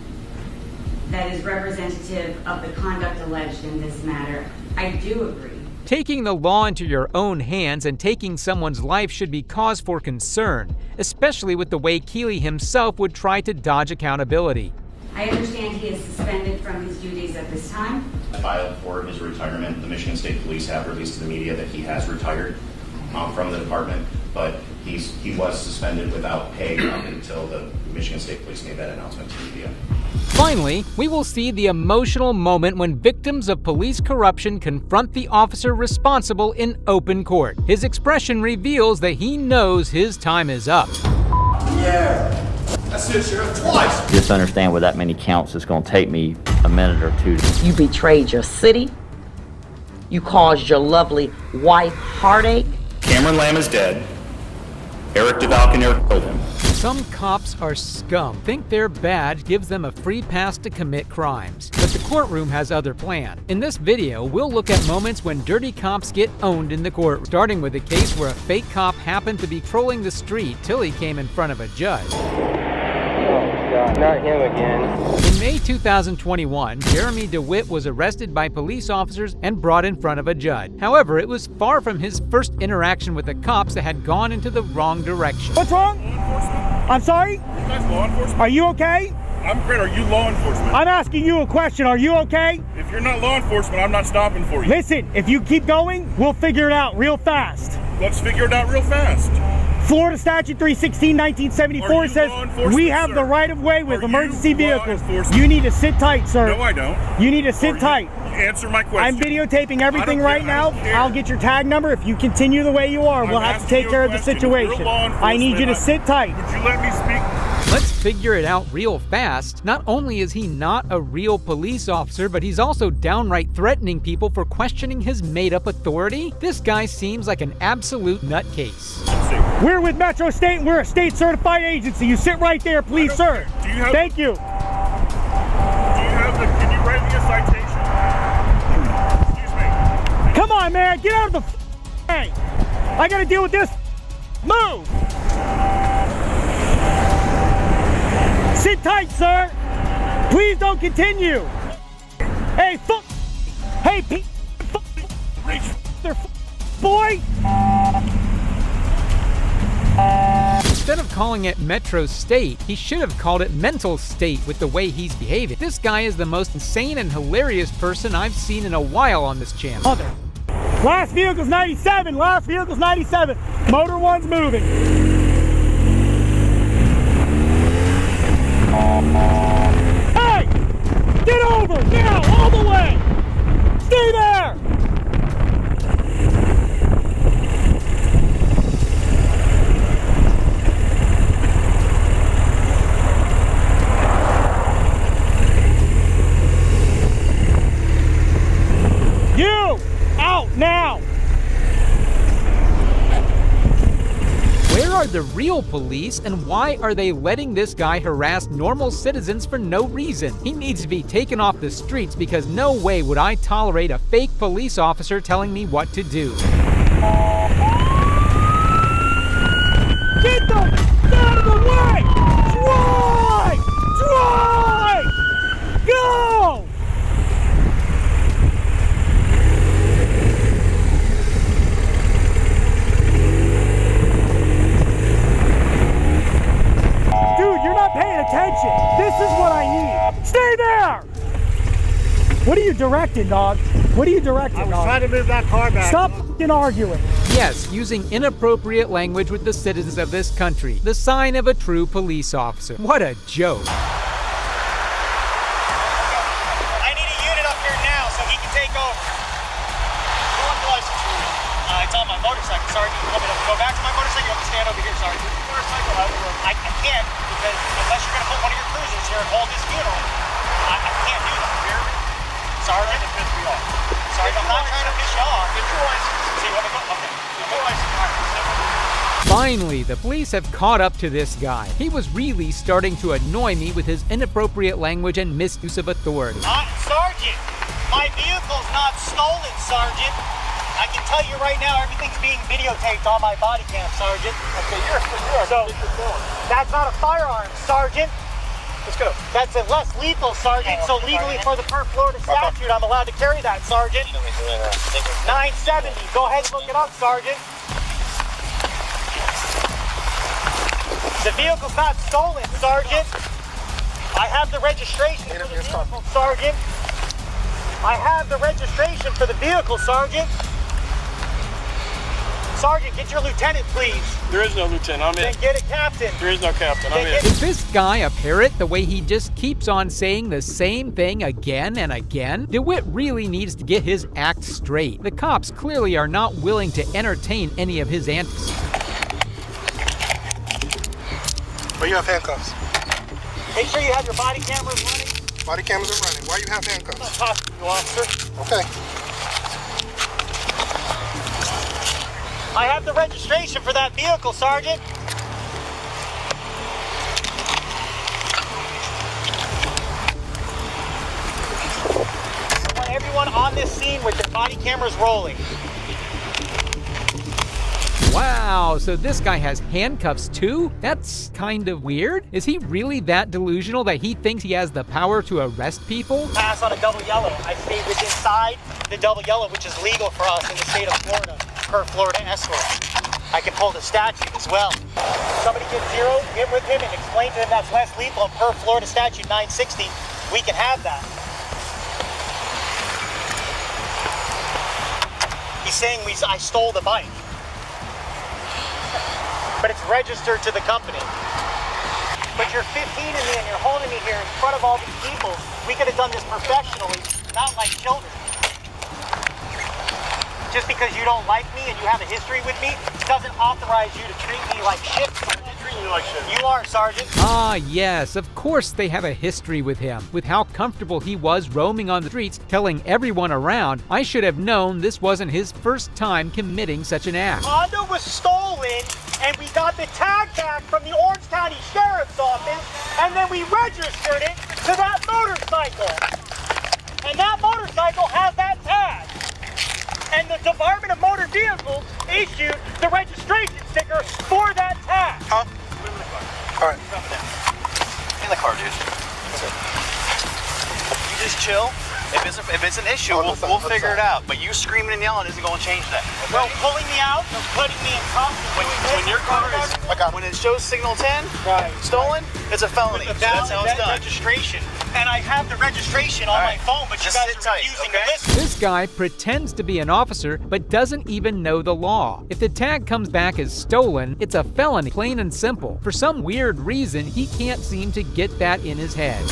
that is representative of the conduct alleged in this matter. I do agree. Taking the law into your own hands and taking someone's life should be cause for concern, especially with the way Keeley himself would try to dodge accountability. I understand he is suspended from his duties at this time. Filed for his retirement. The Michigan State Police have released to the media that he has retired from the department, but he was suspended without pay up until the Michigan State Police made that announcement to the media. Finally, we will see the emotional moment when victims of police corruption confront the officer responsible in open court. His expression reveals that he knows his time is up. Yeah, that's it, Sheriff, twice. Just understand with that many counts, it's going to take me a minute or two. You betrayed your city. You caused your lovely wife heartache. Cameron Lamb is dead. Eric Devalkenaere killed him. Some cops are scum. Think their badge gives them a free pass to commit crimes. But the courtroom has other plans. In this video, we'll look at moments when dirty cops get owned in the court, starting with a case where a fake cop happened to be trolling the street till he came in front of a judge. God, not him again. In May 2021, Jeremy DeWitte was arrested by police officers and brought in front of a judge. However, it was far from his first interaction with the cops that had gone into the wrong direction. What's wrong? I'm sorry? You guys law enforcement? Are you okay? I'm great. Are you law enforcement? I'm asking you a question. Are you okay? If you're not law enforcement, I'm not stopping for you. Listen, if you keep going, we'll figure it out real fast. Let's figure it out real fast. Florida Statute 316, 1974 says we have the right of way with emergency vehicles. You need to sit tight, sir. No, I don't. You need to sit tight. Answer my question. I'm videotaping everything right now. I'll get your tag number. If you continue the way you are, we'll have to take care of the situation. I need you to sit tight. Would you let me speak? Let's figure it out real fast. Not only is he not a real police officer, but he's also downright threatening people for questioning his made-up authority. This guy seems like an absolute nutcase. We're with Metro State, and we're a state-certified agency. You sit right there, please, sir. Thank you. Can you write me a citation? Excuse me. Come on, man, get out of the way. I gotta deal with this. Move. Sit tight, sir. Please don't continue. Hey, hey, boy. Instead of calling it Metro State, he should have called it Mental State with the way he's behaving. This guy is the most insane and hilarious person I've seen in a while on this channel. Last vehicle's 97. Last vehicle's 97. Motor one's moving. Hey! Get over! Now! All the way! Stay there! You! Out now! Where are the real police, and why are they letting this guy harass normal citizens for no reason? He needs to be taken off the streets because no way would I tolerate a fake police officer telling me what to do. Get the out of the way! Whoa! Stay there! What are you directing, dog? What are you directing, dog? I was trying to move that car back. Stop f***ing arguing. Yes, using inappropriate language with the citizens of this country. The sign of a true police officer. What a joke. I need a unit up here now so he can take over. What's the license for you? It's on my motorcycle, Sergeant. You want me to go back to my motorcycle? You want me to stand over here, Sergeant? Motorcycle, I can't, because unless you're going to put one of your cruisers here and hold this funeral, I can't do that. Sergeant, it pissed me off. Sergeant, I'm not trying to piss you off. Get your license. See, let me go. Okay. Get your license. Finally, the police have caught up to this guy. He was really starting to annoy me with his inappropriate language and misuse of authority. Sergeant, my vehicle's not stolen, Sergeant. I can tell you right now, everything's being videotaped on my body cam, Sergeant. Okay, you're so that's not a firearm, Sergeant. Let's go. That's a less lethal, Sergeant. So legally, for the per Florida statute, I'm allowed to carry that, Sergeant. 970. Go ahead and look it up, Sergeant. The vehicle's not stolen, Sergeant. I have the registration for the vehicle, Sergeant. I have the registration for the vehicle, Sergeant. Sergeant, get your lieutenant, please. There is no lieutenant. I'm in. Then get a captain. There is no captain. I'm in. Is this guy a parrot, the way he just keeps on saying the same thing again and again? DeWitte really needs to get his act straight. The cops clearly are not willing to entertain any of his antics. Where you have handcuffs? Make sure you have your body cameras running. Body cameras are running. Why you have handcuffs? I'm not talking to you, officer. Okay. I have the registration for that vehicle, Sergeant. I want everyone on this scene with their body cameras rolling. Wow, so this guy has handcuffs too? That's kind of weird. Is he really that delusional that he thinks he has the power to arrest people? Pass on a double yellow. I stayed inside the double yellow, which is legal for us in the state of Florida, per Florida escort. I can pull the statute as well. If somebody gets zero, get with him and explain to him that's less lethal, and per Florida statute 960, we can have that. He's saying I stole the bike. But it's registered to the company. But you're 15 in me and you're holding me here in front of all these people. We could have done this professionally, not like children. Just because you don't like me and you have a history with me doesn't authorize you to treat me like shit, Sergeant. Treating you like shit. You are, Sergeant. Ah, yes, of course they have a history with him. With how comfortable he was roaming on the streets, telling everyone around, I should have known this wasn't his first time committing such an act. Honda was stolen, and we got the tag back from the Orange County Sheriff's Office, and then we registered it to that motorcycle. And that motorcycle has that tag. And the Department of Motor Vehicles issued the registration sticker for that tag. Huh? All right. In the car, dude. You just chill. If it's an issue, we'll figure it out. But you screaming and yelling isn't going to change that. Okay? Well, pulling me out and putting me in cuffs and doing this. When your car is, when it shows signal 10, stolen, it's a felony. That's how it's done. Registration. And I have the registration on my phone, but you guys are refusing to listen. This guy pretends to be an officer, but doesn't even know the law. If the tag comes back as stolen, it's a felony, plain and simple. For some weird reason, he can't seem to get that in his head.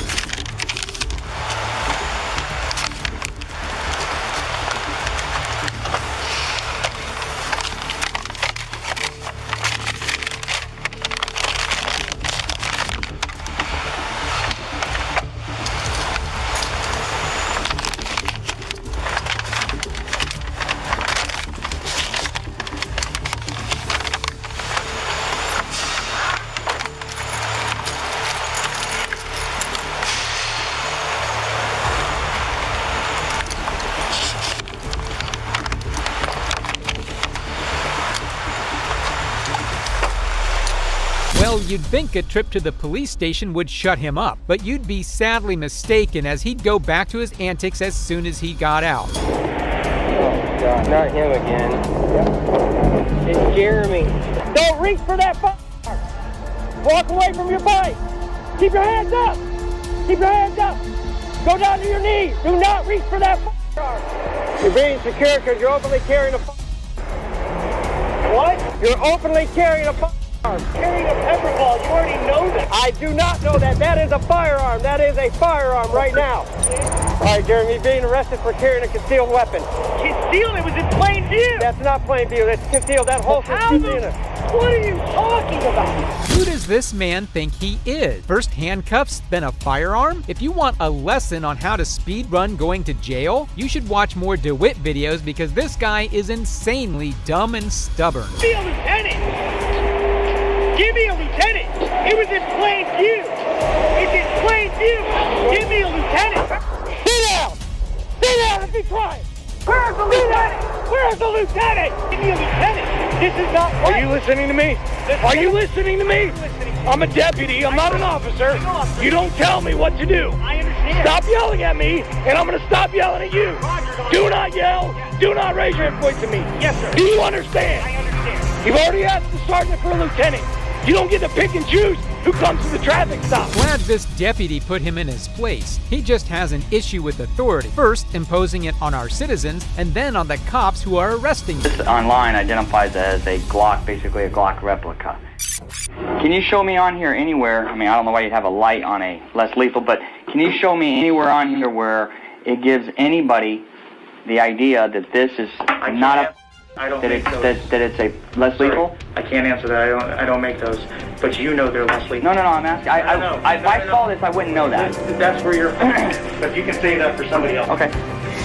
Well, you'd think a trip to the police station would shut him up, but you'd be sadly mistaken, as he'd go back to his antics as soon as he got out. Oh, God, not him again. It's Jeremy. Don't reach for that fire! Walk away from your bike! Keep your hands up! Keep your hands up. Go down to your knees. Do not reach for that firearm. You're being secure because you're openly carrying a firearm. What? You're openly carrying a firearm. Carrying a pepper ball. You already know that. I do not know that. That is a firearm. That is a firearm right now. All right, Jeremy, being arrested for carrying a concealed weapon. Concealed? It was in plain view. That's not plain view. That's concealed. That holster's concealed. What are you talking about? Who does this man think he is? First handcuffs, then a firearm? If you want a lesson on how to speed run going to jail, you should watch more DeWitte videos because this guy is insanely dumb and stubborn. Give me a lieutenant. Give me a lieutenant. It was in plain view. It's in plain view. Give me a lieutenant. Sit down. Sit down and be quiet. Where's the lieutenant? Where's the lieutenant? Give me a lieutenant. This is not right. Are you listening to me? Are you listening to me? I'm a deputy. I'm not an officer. You don't tell me what to do. I understand. Stop yelling at me, and I'm going to stop yelling at you. Do not yell. Do not raise your voice at me. Yes, sir. Do you understand? I understand. You've already asked the sergeant for a lieutenant. You don't get to pick and choose who comes to the traffic stop. Glad this deputy put him in his place. He just has an issue with authority. First, imposing it on our citizens, and then on the cops who are arresting This online identifies it as a Glock, basically a Glock replica. Can you show me on here anywhere, I mean, I don't know why you'd have a light on a less lethal, but can you show me anywhere on here where it gives anybody the idea that this is not a... I don't that make those. that it's a less lethal? I can't answer that. I don't make those. But you know they're less lethal. No, I'm asking. If I saw this, I wouldn't know that. That's where you're. But you can say that for somebody else. Okay.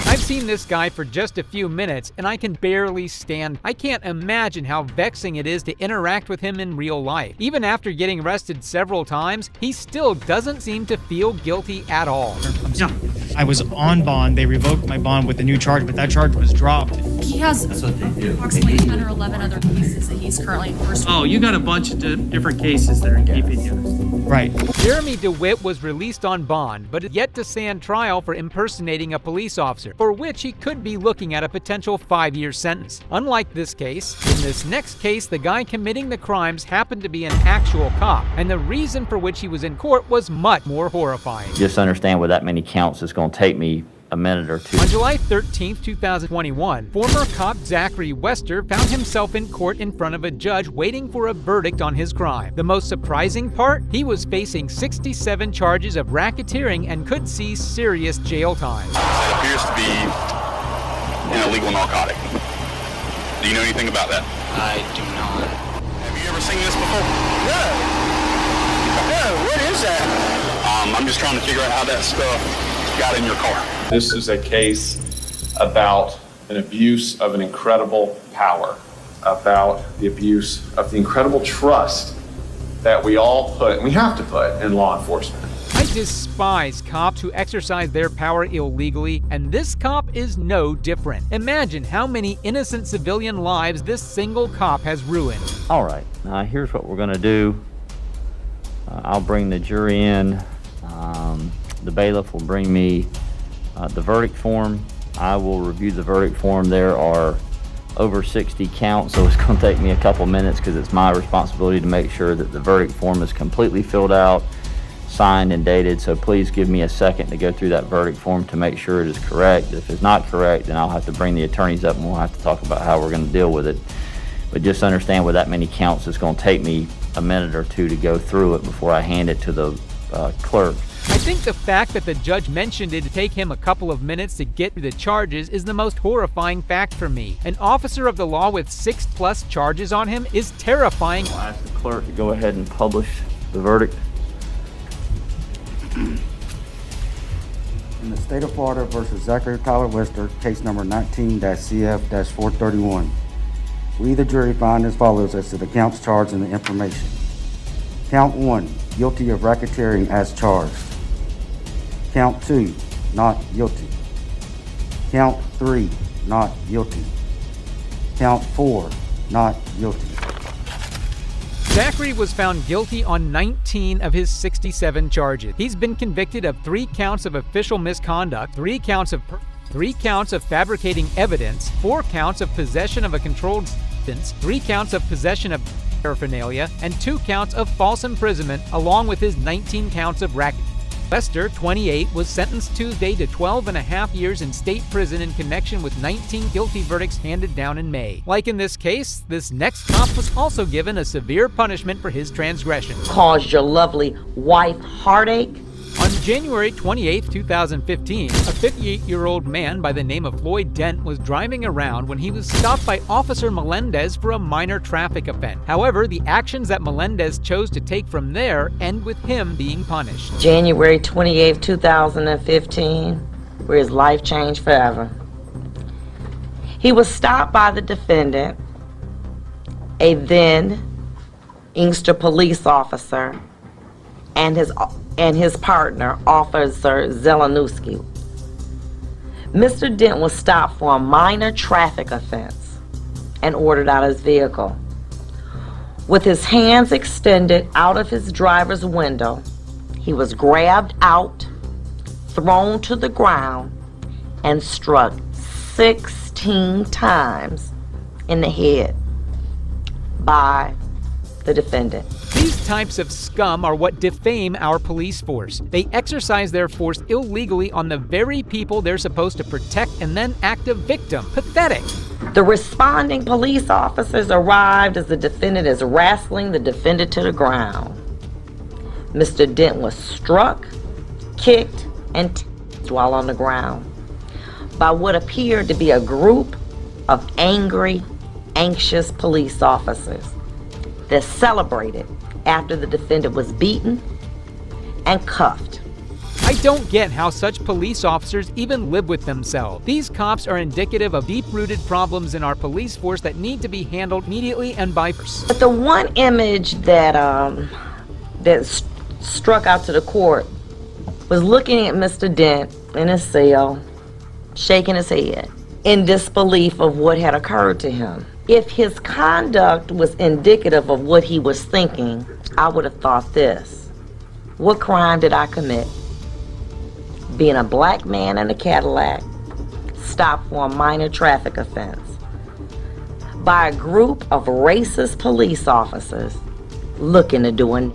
I've seen this guy for just a few minutes, and I can barely stand. I can't imagine how vexing it is to interact with him in real life. Even after getting arrested several times, he still doesn't seem to feel guilty at all. No, I was on bond. They revoked my bond with a new charge, but that charge was dropped. He has approximately 10 or 11 other cases that he's currently incarcerated. Oh, you got a bunch of different cases that are keeping you. Right. Jeremy DeWitte was released on bond, but is yet to stand trial for impersonating a police officer, for which he could be looking at a potential 5-year sentence. Unlike this case, in this next case, the guy committing the crimes happened to be an actual cop, and the reason for which he was in court was much more horrifying. Just understand with that many counts, it's going to take me a minute or two. On July 13, 2021, former cop Zachary Wester found himself in court in front of a judge waiting for a verdict on his crime. The most surprising part? He was facing 67 charges of racketeering and could see serious jail time. It appears to be an illegal narcotic. Do you know anything about that? I do not. Have you ever seen this before? No, what is that? I'm just trying to figure out how that stuff got in your car. This is a case about an abuse of an incredible power, about the abuse of the incredible trust that we all put, and we have to put, in law enforcement. I despise cops who exercise their power illegally, and this cop is no different. Imagine how many innocent civilian lives this single cop has ruined. All right, now here's what we're going to do. I'll bring the jury in. The bailiff will bring me the verdict form. I will review the verdict form. There are over 60 counts, so it's going to take me a couple minutes because it's my responsibility to make sure that the verdict form is completely filled out, signed and dated. So please give me a second to go through that verdict form to make sure it is correct. If it's not correct, then I'll have to bring the attorneys up and we'll have to talk about how we're going to deal with it. But just understand with that many counts, it's going to take me a minute or two to go through it before I hand it to the clerk. I think the fact that the judge mentioned it to take him a couple of minutes to get through the charges is the most horrifying fact for me. An officer of the law with 6+ charges on him is terrifying. I'll ask the clerk to go ahead and publish the verdict. In the state of Florida versus Zachary Wester, case number 19-CF-431. We, the jury, find as follows as to the counts charged and the information. Count 1, guilty of racketeering as charged. Count 2, not guilty. Count 3, not guilty. Count 4, not guilty. Zachary was found guilty on 19 of his 67 charges. He's been convicted of 3 counts of official misconduct, 3 counts of fabricating evidence, 4 counts of possession of a controlled substance, 3 counts of possession of paraphernalia, and 2 counts of false imprisonment, along with his 19 counts of racketeering. Wester, 28, was sentenced Tuesday to 12.5 years in state prison in connection with 19 guilty verdicts handed down in May. Like in this case, this next cop was also given a severe punishment for his transgression. Caused your lovely wife heartache? On January 28, 2015, a 58-year-old man by the name of Floyd Dent was driving around when he was stopped by Officer Melendez for a minor traffic offense. However, the actions that Melendez chose to take from there end with him being punished. January 28, 2015, where his life changed forever. He was stopped by the defendant, a then Inkster police officer, and his partner, Officer Zelenowski. Mr. Dent was stopped for a minor traffic offense and ordered out of his vehicle. With his hands extended out of his driver's window, he was grabbed out, thrown to the ground, and struck 16 times in the head by the defendant. These types of scum are what defame our police force. They exercise their force illegally on the very people they're supposed to protect and then act a victim. Pathetic. The responding police officers arrived as the defendant is wrestling the defendant to the ground. Mr. Dent was struck, kicked, and tased while on the ground by what appeared to be a group of angry, anxious police officers that celebrated after the defendant was beaten and cuffed. I don't get how such police officers even live with themselves. These cops are indicative of deep-rooted problems in our police force that need to be handled immediately and by force. But the one image that struck out to the court was looking at Mr. Dent in his cell, shaking his head in disbelief of what had occurred to him. If his conduct was indicative of what he was thinking, I would have thought this: what crime did I commit? Being a black man in a Cadillac, stopped for a minor traffic offense by a group of racist police officers looking to do an...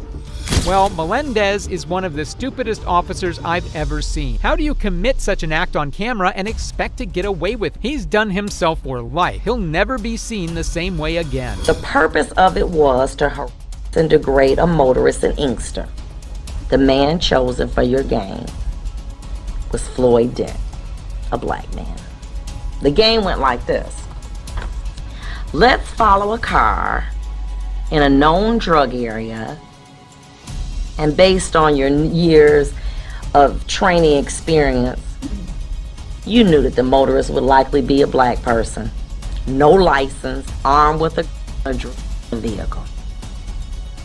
Well, Melendez is one of the stupidest officers I've ever seen. How do you commit such an act on camera and expect to get away with it? He's done himself for life. He'll never be seen the same way again. The purpose of it was to harass and degrade a motorist in Inkster. The man chosen for your game was Floyd Dent, a black man. The game went like this. Let's follow a car in a known drug area, and based on your years of training experience, you knew that the motorist would likely be a black person, no license, armed with a vehicle.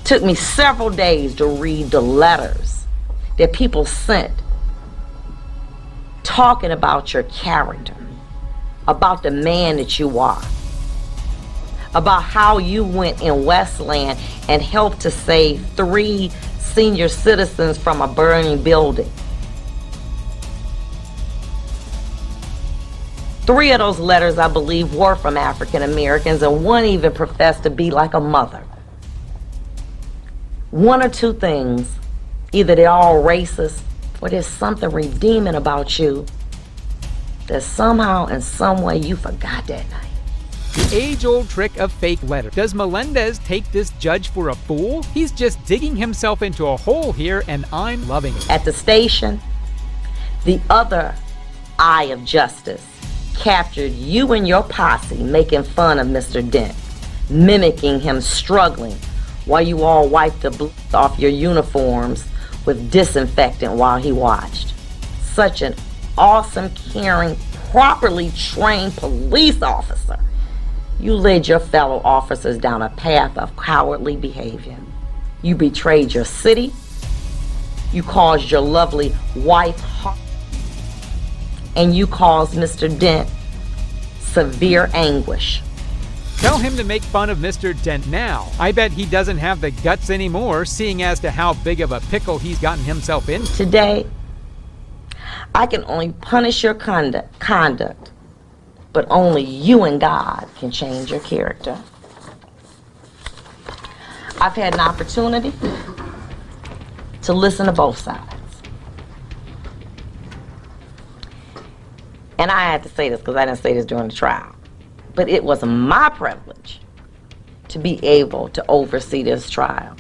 Took me several days to read the letters that people sent talking about your character, about the man that you are, about how you went in Westland and helped to save 3 senior citizens from a burning building. 3 of those letters, I believe, were from African Americans, and 1 even professed to be like a mother. 1 or 2 things: either they're all racist, or there's something redeeming about you that somehow, in some way, you forgot that night. The age-old trick of fake letter. Does Melendez take this judge for a fool? He's just digging himself into a hole here, and I'm loving it. At the station, the other eye of justice captured you and your posse making fun of Mr. Dent, mimicking him struggling while you all wiped the blood off your uniforms with disinfectant while he watched. Such an awesome, caring, properly trained police officer. You led your fellow officers down a path of cowardly behavior. You betrayed your city. You caused your lovely wife harm. And you caused Mr. Dent severe anguish. Tell him to make fun of Mr. Dent now. I bet he doesn't have the guts anymore, seeing as to how big of a pickle he's gotten himself in. Today, I can only punish your conduct, but only you and God can change your character. I've had an opportunity to listen to both sides. And I had to say this because I didn't say this during the trial. But it was my privilege to be able to oversee this trial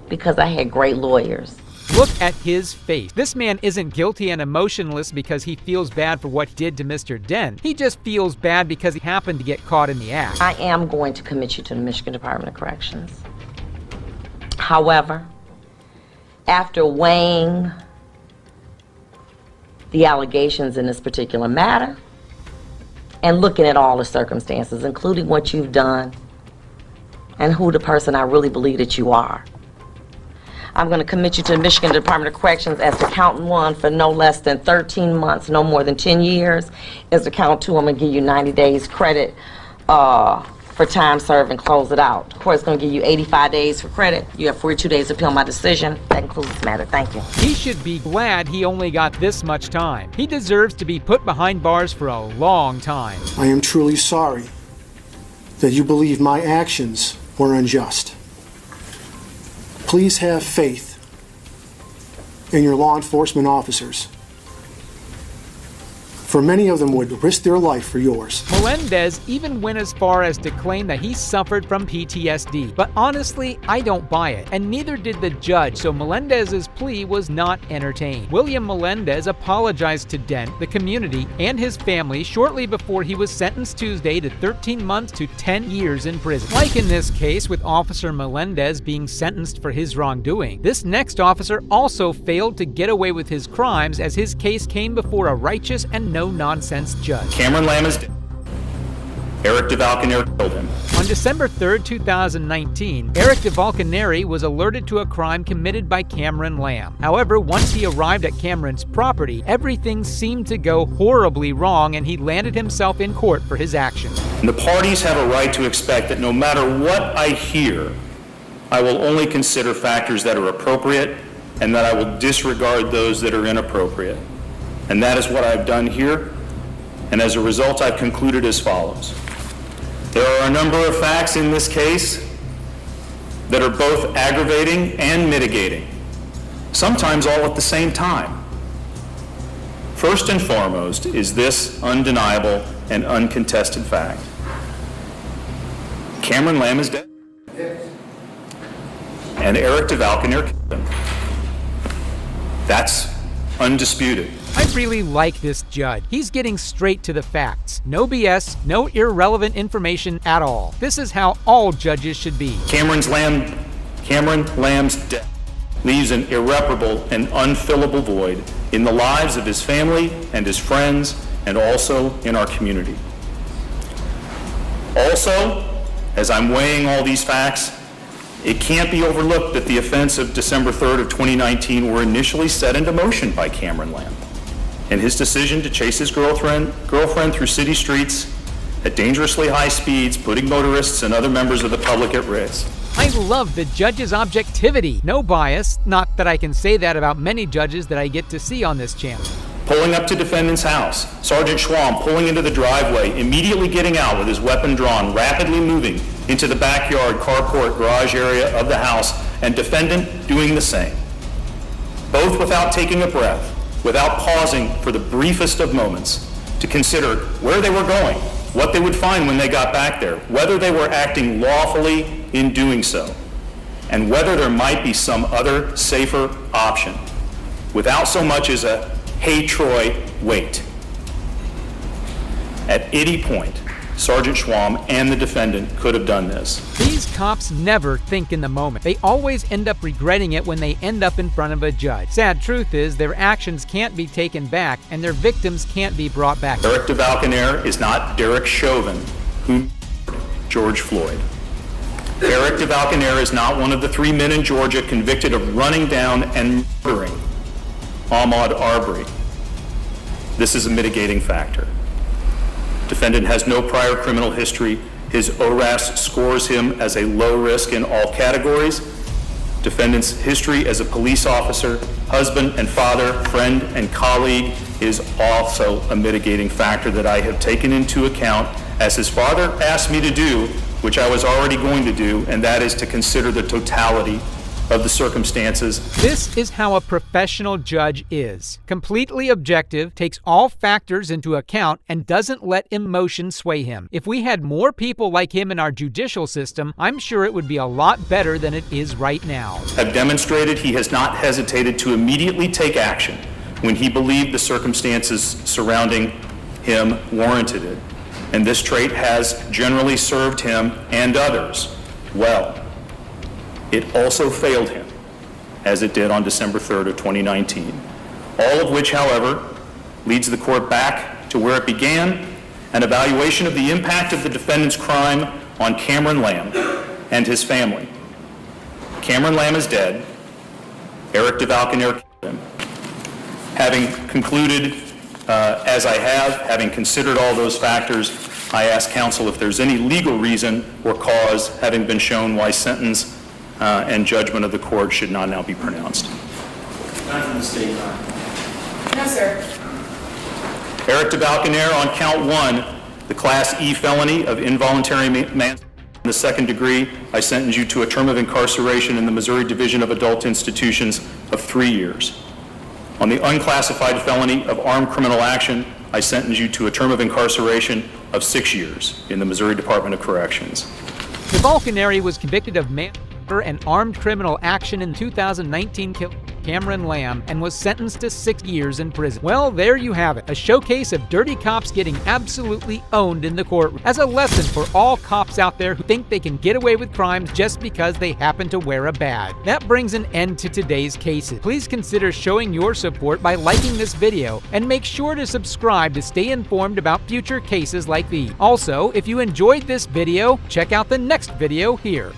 because I had great lawyers. Look at his face. This man isn't guilty and emotionless because he feels bad for what he did to Mr. Dent. He just feels bad because he happened to get caught in the act. I am going to commit you to the Michigan Department of Corrections. However, after weighing the allegations in this particular matter and looking at all the circumstances, including what you've done and who the person I really believe that you are, I'm going to commit you to the Michigan Department of Corrections as to count 1 for no less than 13 months, no more than 10 years. As to count 2, I'm going to give you 90 days credit for time served and close it out. The court's going to give you 85 days for credit. You have 42 days to appeal my decision. That concludes this matter. Thank you. He should be glad he only got this much time. He deserves to be put behind bars for a long time. I am truly sorry that you believe my actions were unjust. Please have faith in your law enforcement officers, for many of them would risk their life for yours. Melendez even went as far as to claim that he suffered from PTSD, but honestly, I don't buy it, and neither did the judge, so Melendez's plea was not entertained. William Melendez apologized to Dent, the community, and his family shortly before he was sentenced Tuesday to 13 months to 10 years in prison. Like in this case with Officer Melendez being sentenced for his wrongdoing, this next officer also failed to get away with his crimes as his case came before a righteous and no-nonsense judge. Cameron Lamb is dead. Eric Devalkenaere killed him. On December 3rd, 2019, Eric Devalkenaere was alerted to a crime committed by Cameron Lamb. However, once he arrived at Cameron's property, everything seemed to go horribly wrong and he landed himself in court for his actions. And the parties have a right to expect that no matter what I hear, I will only consider factors that are appropriate and that I will disregard those that are inappropriate. And that is what I've done here, and as a result, I've concluded as follows. There are a number of facts in this case that are both aggravating and mitigating, sometimes all at the same time. First and foremost is this undeniable and uncontested fact. Cameron Lamb is dead. And Eric Devalkenaere killed him. That's undisputed. I really like this judge. He's getting straight to the facts. No BS, no irrelevant information at all. This is how all judges should be. Cameron Lamb's death leaves an irreparable and unfillable void in the lives of his family and his friends and also in our community. Also, as I'm weighing all these facts, it can't be overlooked that the events of December 3rd of 2019 were initially set into motion by Cameron Lamb and his decision to chase his girlfriend through city streets at dangerously high speeds, putting motorists and other members of the public at risk. I love the judge's objectivity. No bias, not that I can say that about many judges that I get to see on this channel. Pulling up to defendant's house, Sergeant Schwam pulling into the driveway, immediately getting out with his weapon drawn, rapidly moving into the backyard, carport, garage area of the house, and defendant doing the same. Both without taking a breath, without pausing for the briefest of moments to consider where they were going, what they would find when they got back there, whether they were acting lawfully in doing so, and whether there might be some other safer option, without so much as a "Hey Troy, wait." At any point, Sergeant Schwam and the defendant could have done this. These cops never think in the moment. They always end up regretting it when they end up in front of a judge. Sad truth is, their actions can't be taken back and their victims can't be brought back. Eric Devalkenaere is not Derek Chauvin, who murdered George Floyd. Eric Devalkenaere is not one of the 3 men in Georgia convicted of running down and murdering Ahmaud Arbery. This is a mitigating factor. Defendant has no prior criminal history. His ORAS scores him as a low risk in all categories. Defendant's history as a police officer, husband and father, friend and colleague is also a mitigating factor that I have taken into account, as his father asked me to do, which I was already going to do, and that is to consider the totality of the circumstances. This is how a professional judge is. Completely objective, takes all factors into account, and doesn't let emotion sway him. If we had more people like him in our judicial system, I'm sure it would be a lot better than it is right now. Have demonstrated he has not hesitated to immediately take action when he believed the circumstances surrounding him warranted it. And this trait has generally served him and others well. It also failed him, as it did on December 3rd of 2019. All of which, however, leads the court back to where it began, an evaluation of the impact of the defendant's crime on Cameron Lamb and his family. Cameron Lamb is dead. Eric Devalkenaere killed him. Having concluded, as I have, having considered all those factors, I ask counsel if there's any legal reason or cause, having been shown why sentence and judgment of the court should not now be pronounced. Not from the state, Your Honor. No, sir. Eric Devalkenaere on count 1, the Class E felony of involuntary manslaughter in the second degree, I sentence you to a term of incarceration in the Missouri Division of Adult Institutions of 3 years. On the unclassified felony of armed criminal action, I sentence you to a term of incarceration of 6 years in the Missouri Department of Corrections. Devalkenaere was convicted of manslaughter and armed criminal action in 2019 killing Cameron Lamb and was sentenced to 6 years in prison. Well, there you have it, a showcase of dirty cops getting absolutely owned in the courtroom. As a lesson for all cops out there who think they can get away with crimes just because they happen to wear a badge. That brings an end to today's cases. Please consider showing your support by liking this video and make sure to subscribe to stay informed about future cases like these. Also, if you enjoyed this video, check out the next video here.